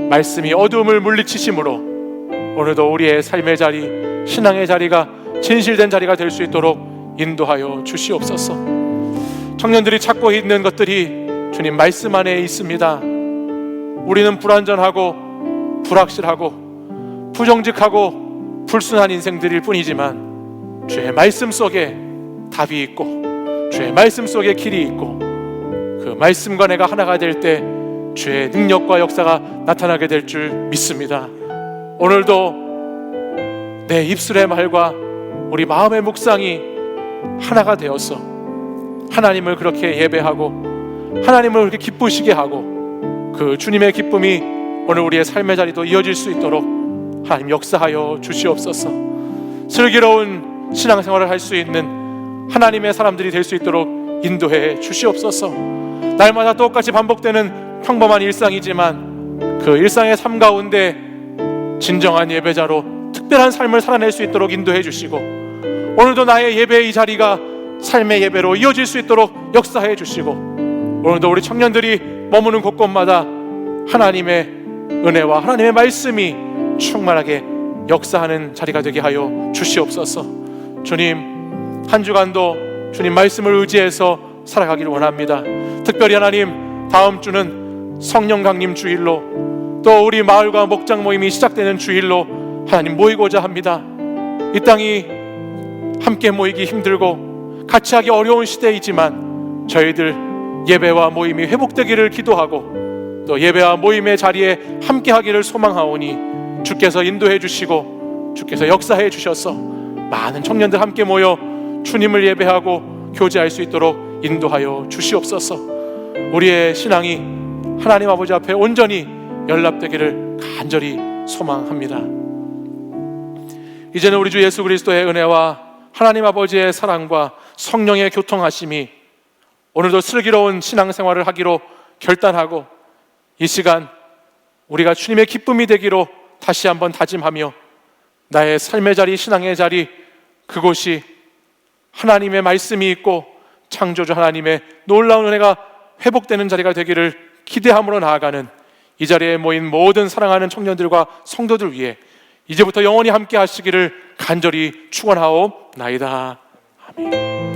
말씀이 어두움을 물리치심으로 오늘도 우리의 삶의 자리, 신앙의 자리가 진실된 자리가 될 수 있도록 인도하여 주시옵소서. 청년들이 찾고 있는 것들이 주님 말씀 안에 있습니다. 우리는 불완전하고 불확실하고 부정직하고 불순한 인생들일 뿐이지만 주의 말씀 속에 답이 있고 주의 말씀 속에 길이 있고 그 말씀과 내가 하나가 될 때 주의 능력과 역사가 나타나게 될 줄 믿습니다. 오늘도 내 입술의 말과 우리 마음의 묵상이 하나가 되어서 하나님을 그렇게 예배하고 하나님을 그렇게 기쁘시게 하고 그 주님의 기쁨이 오늘 우리의 삶의 자리도 이어질 수 있도록 하나님 역사하여 주시옵소서. 슬기로운 신앙생활을 할 수 있는 하나님의 사람들이 될 수 있도록 인도해 주시옵소서. 날마다 똑같이 반복되는 평범한 일상이지만 그 일상의 삶 가운데 진정한 예배자로 특별한 삶을 살아낼 수 있도록 인도해 주시고 오늘도 나의 예배의 이 자리가 삶의 예배로 이어질 수 있도록 역사해 주시고 오늘도 우리 청년들이 머무는 곳곳마다 하나님의 은혜와 하나님의 말씀이 충만하게 역사하는 자리가 되게 하여 주시옵소서. 주님, 한 주간도 주님 말씀을 의지해서 살아가기를 원합니다. 특별히 하나님, 다음 주는 성령 강림 주일로 또 우리 마을과 목장 모임이 시작되는 주일로 하나님 모이고자 합니다. 이 땅이 함께 모이기 힘들고 같이 하기 어려운 시대이지만 저희들 예배와 모임이 회복되기를 기도하고 또 예배와 모임의 자리에 함께 하기를 소망하오니 주께서 인도해 주시고 주께서 역사해 주셔서 많은 청년들 함께 모여 주님을 예배하고 교제할 수 있도록 인도하여 주시옵소서. 우리의 신앙이 하나님 아버지 앞에 온전히 연락되기를 간절히 소망합니다. 이제는 우리 주 예수 그리스도의 은혜와 하나님 아버지의 사랑과 성령의 교통하심이 오늘도 슬기로운 신앙생활을 하기로 결단하고 이 시간 우리가 주님의 기쁨이 되기로 다시 한번 다짐하며 나의 삶의 자리, 신앙의 자리, 그곳이 하나님의 말씀이 있고 창조주 하나님의 놀라운 은혜가 회복되는 자리가 되기를 기대함으로 나아가는 이 자리에 모인 모든 사랑하는 청년들과 성도들 위해 이제부터 영원히 함께 하시기를 간절히 축원하옵나이다. 아멘.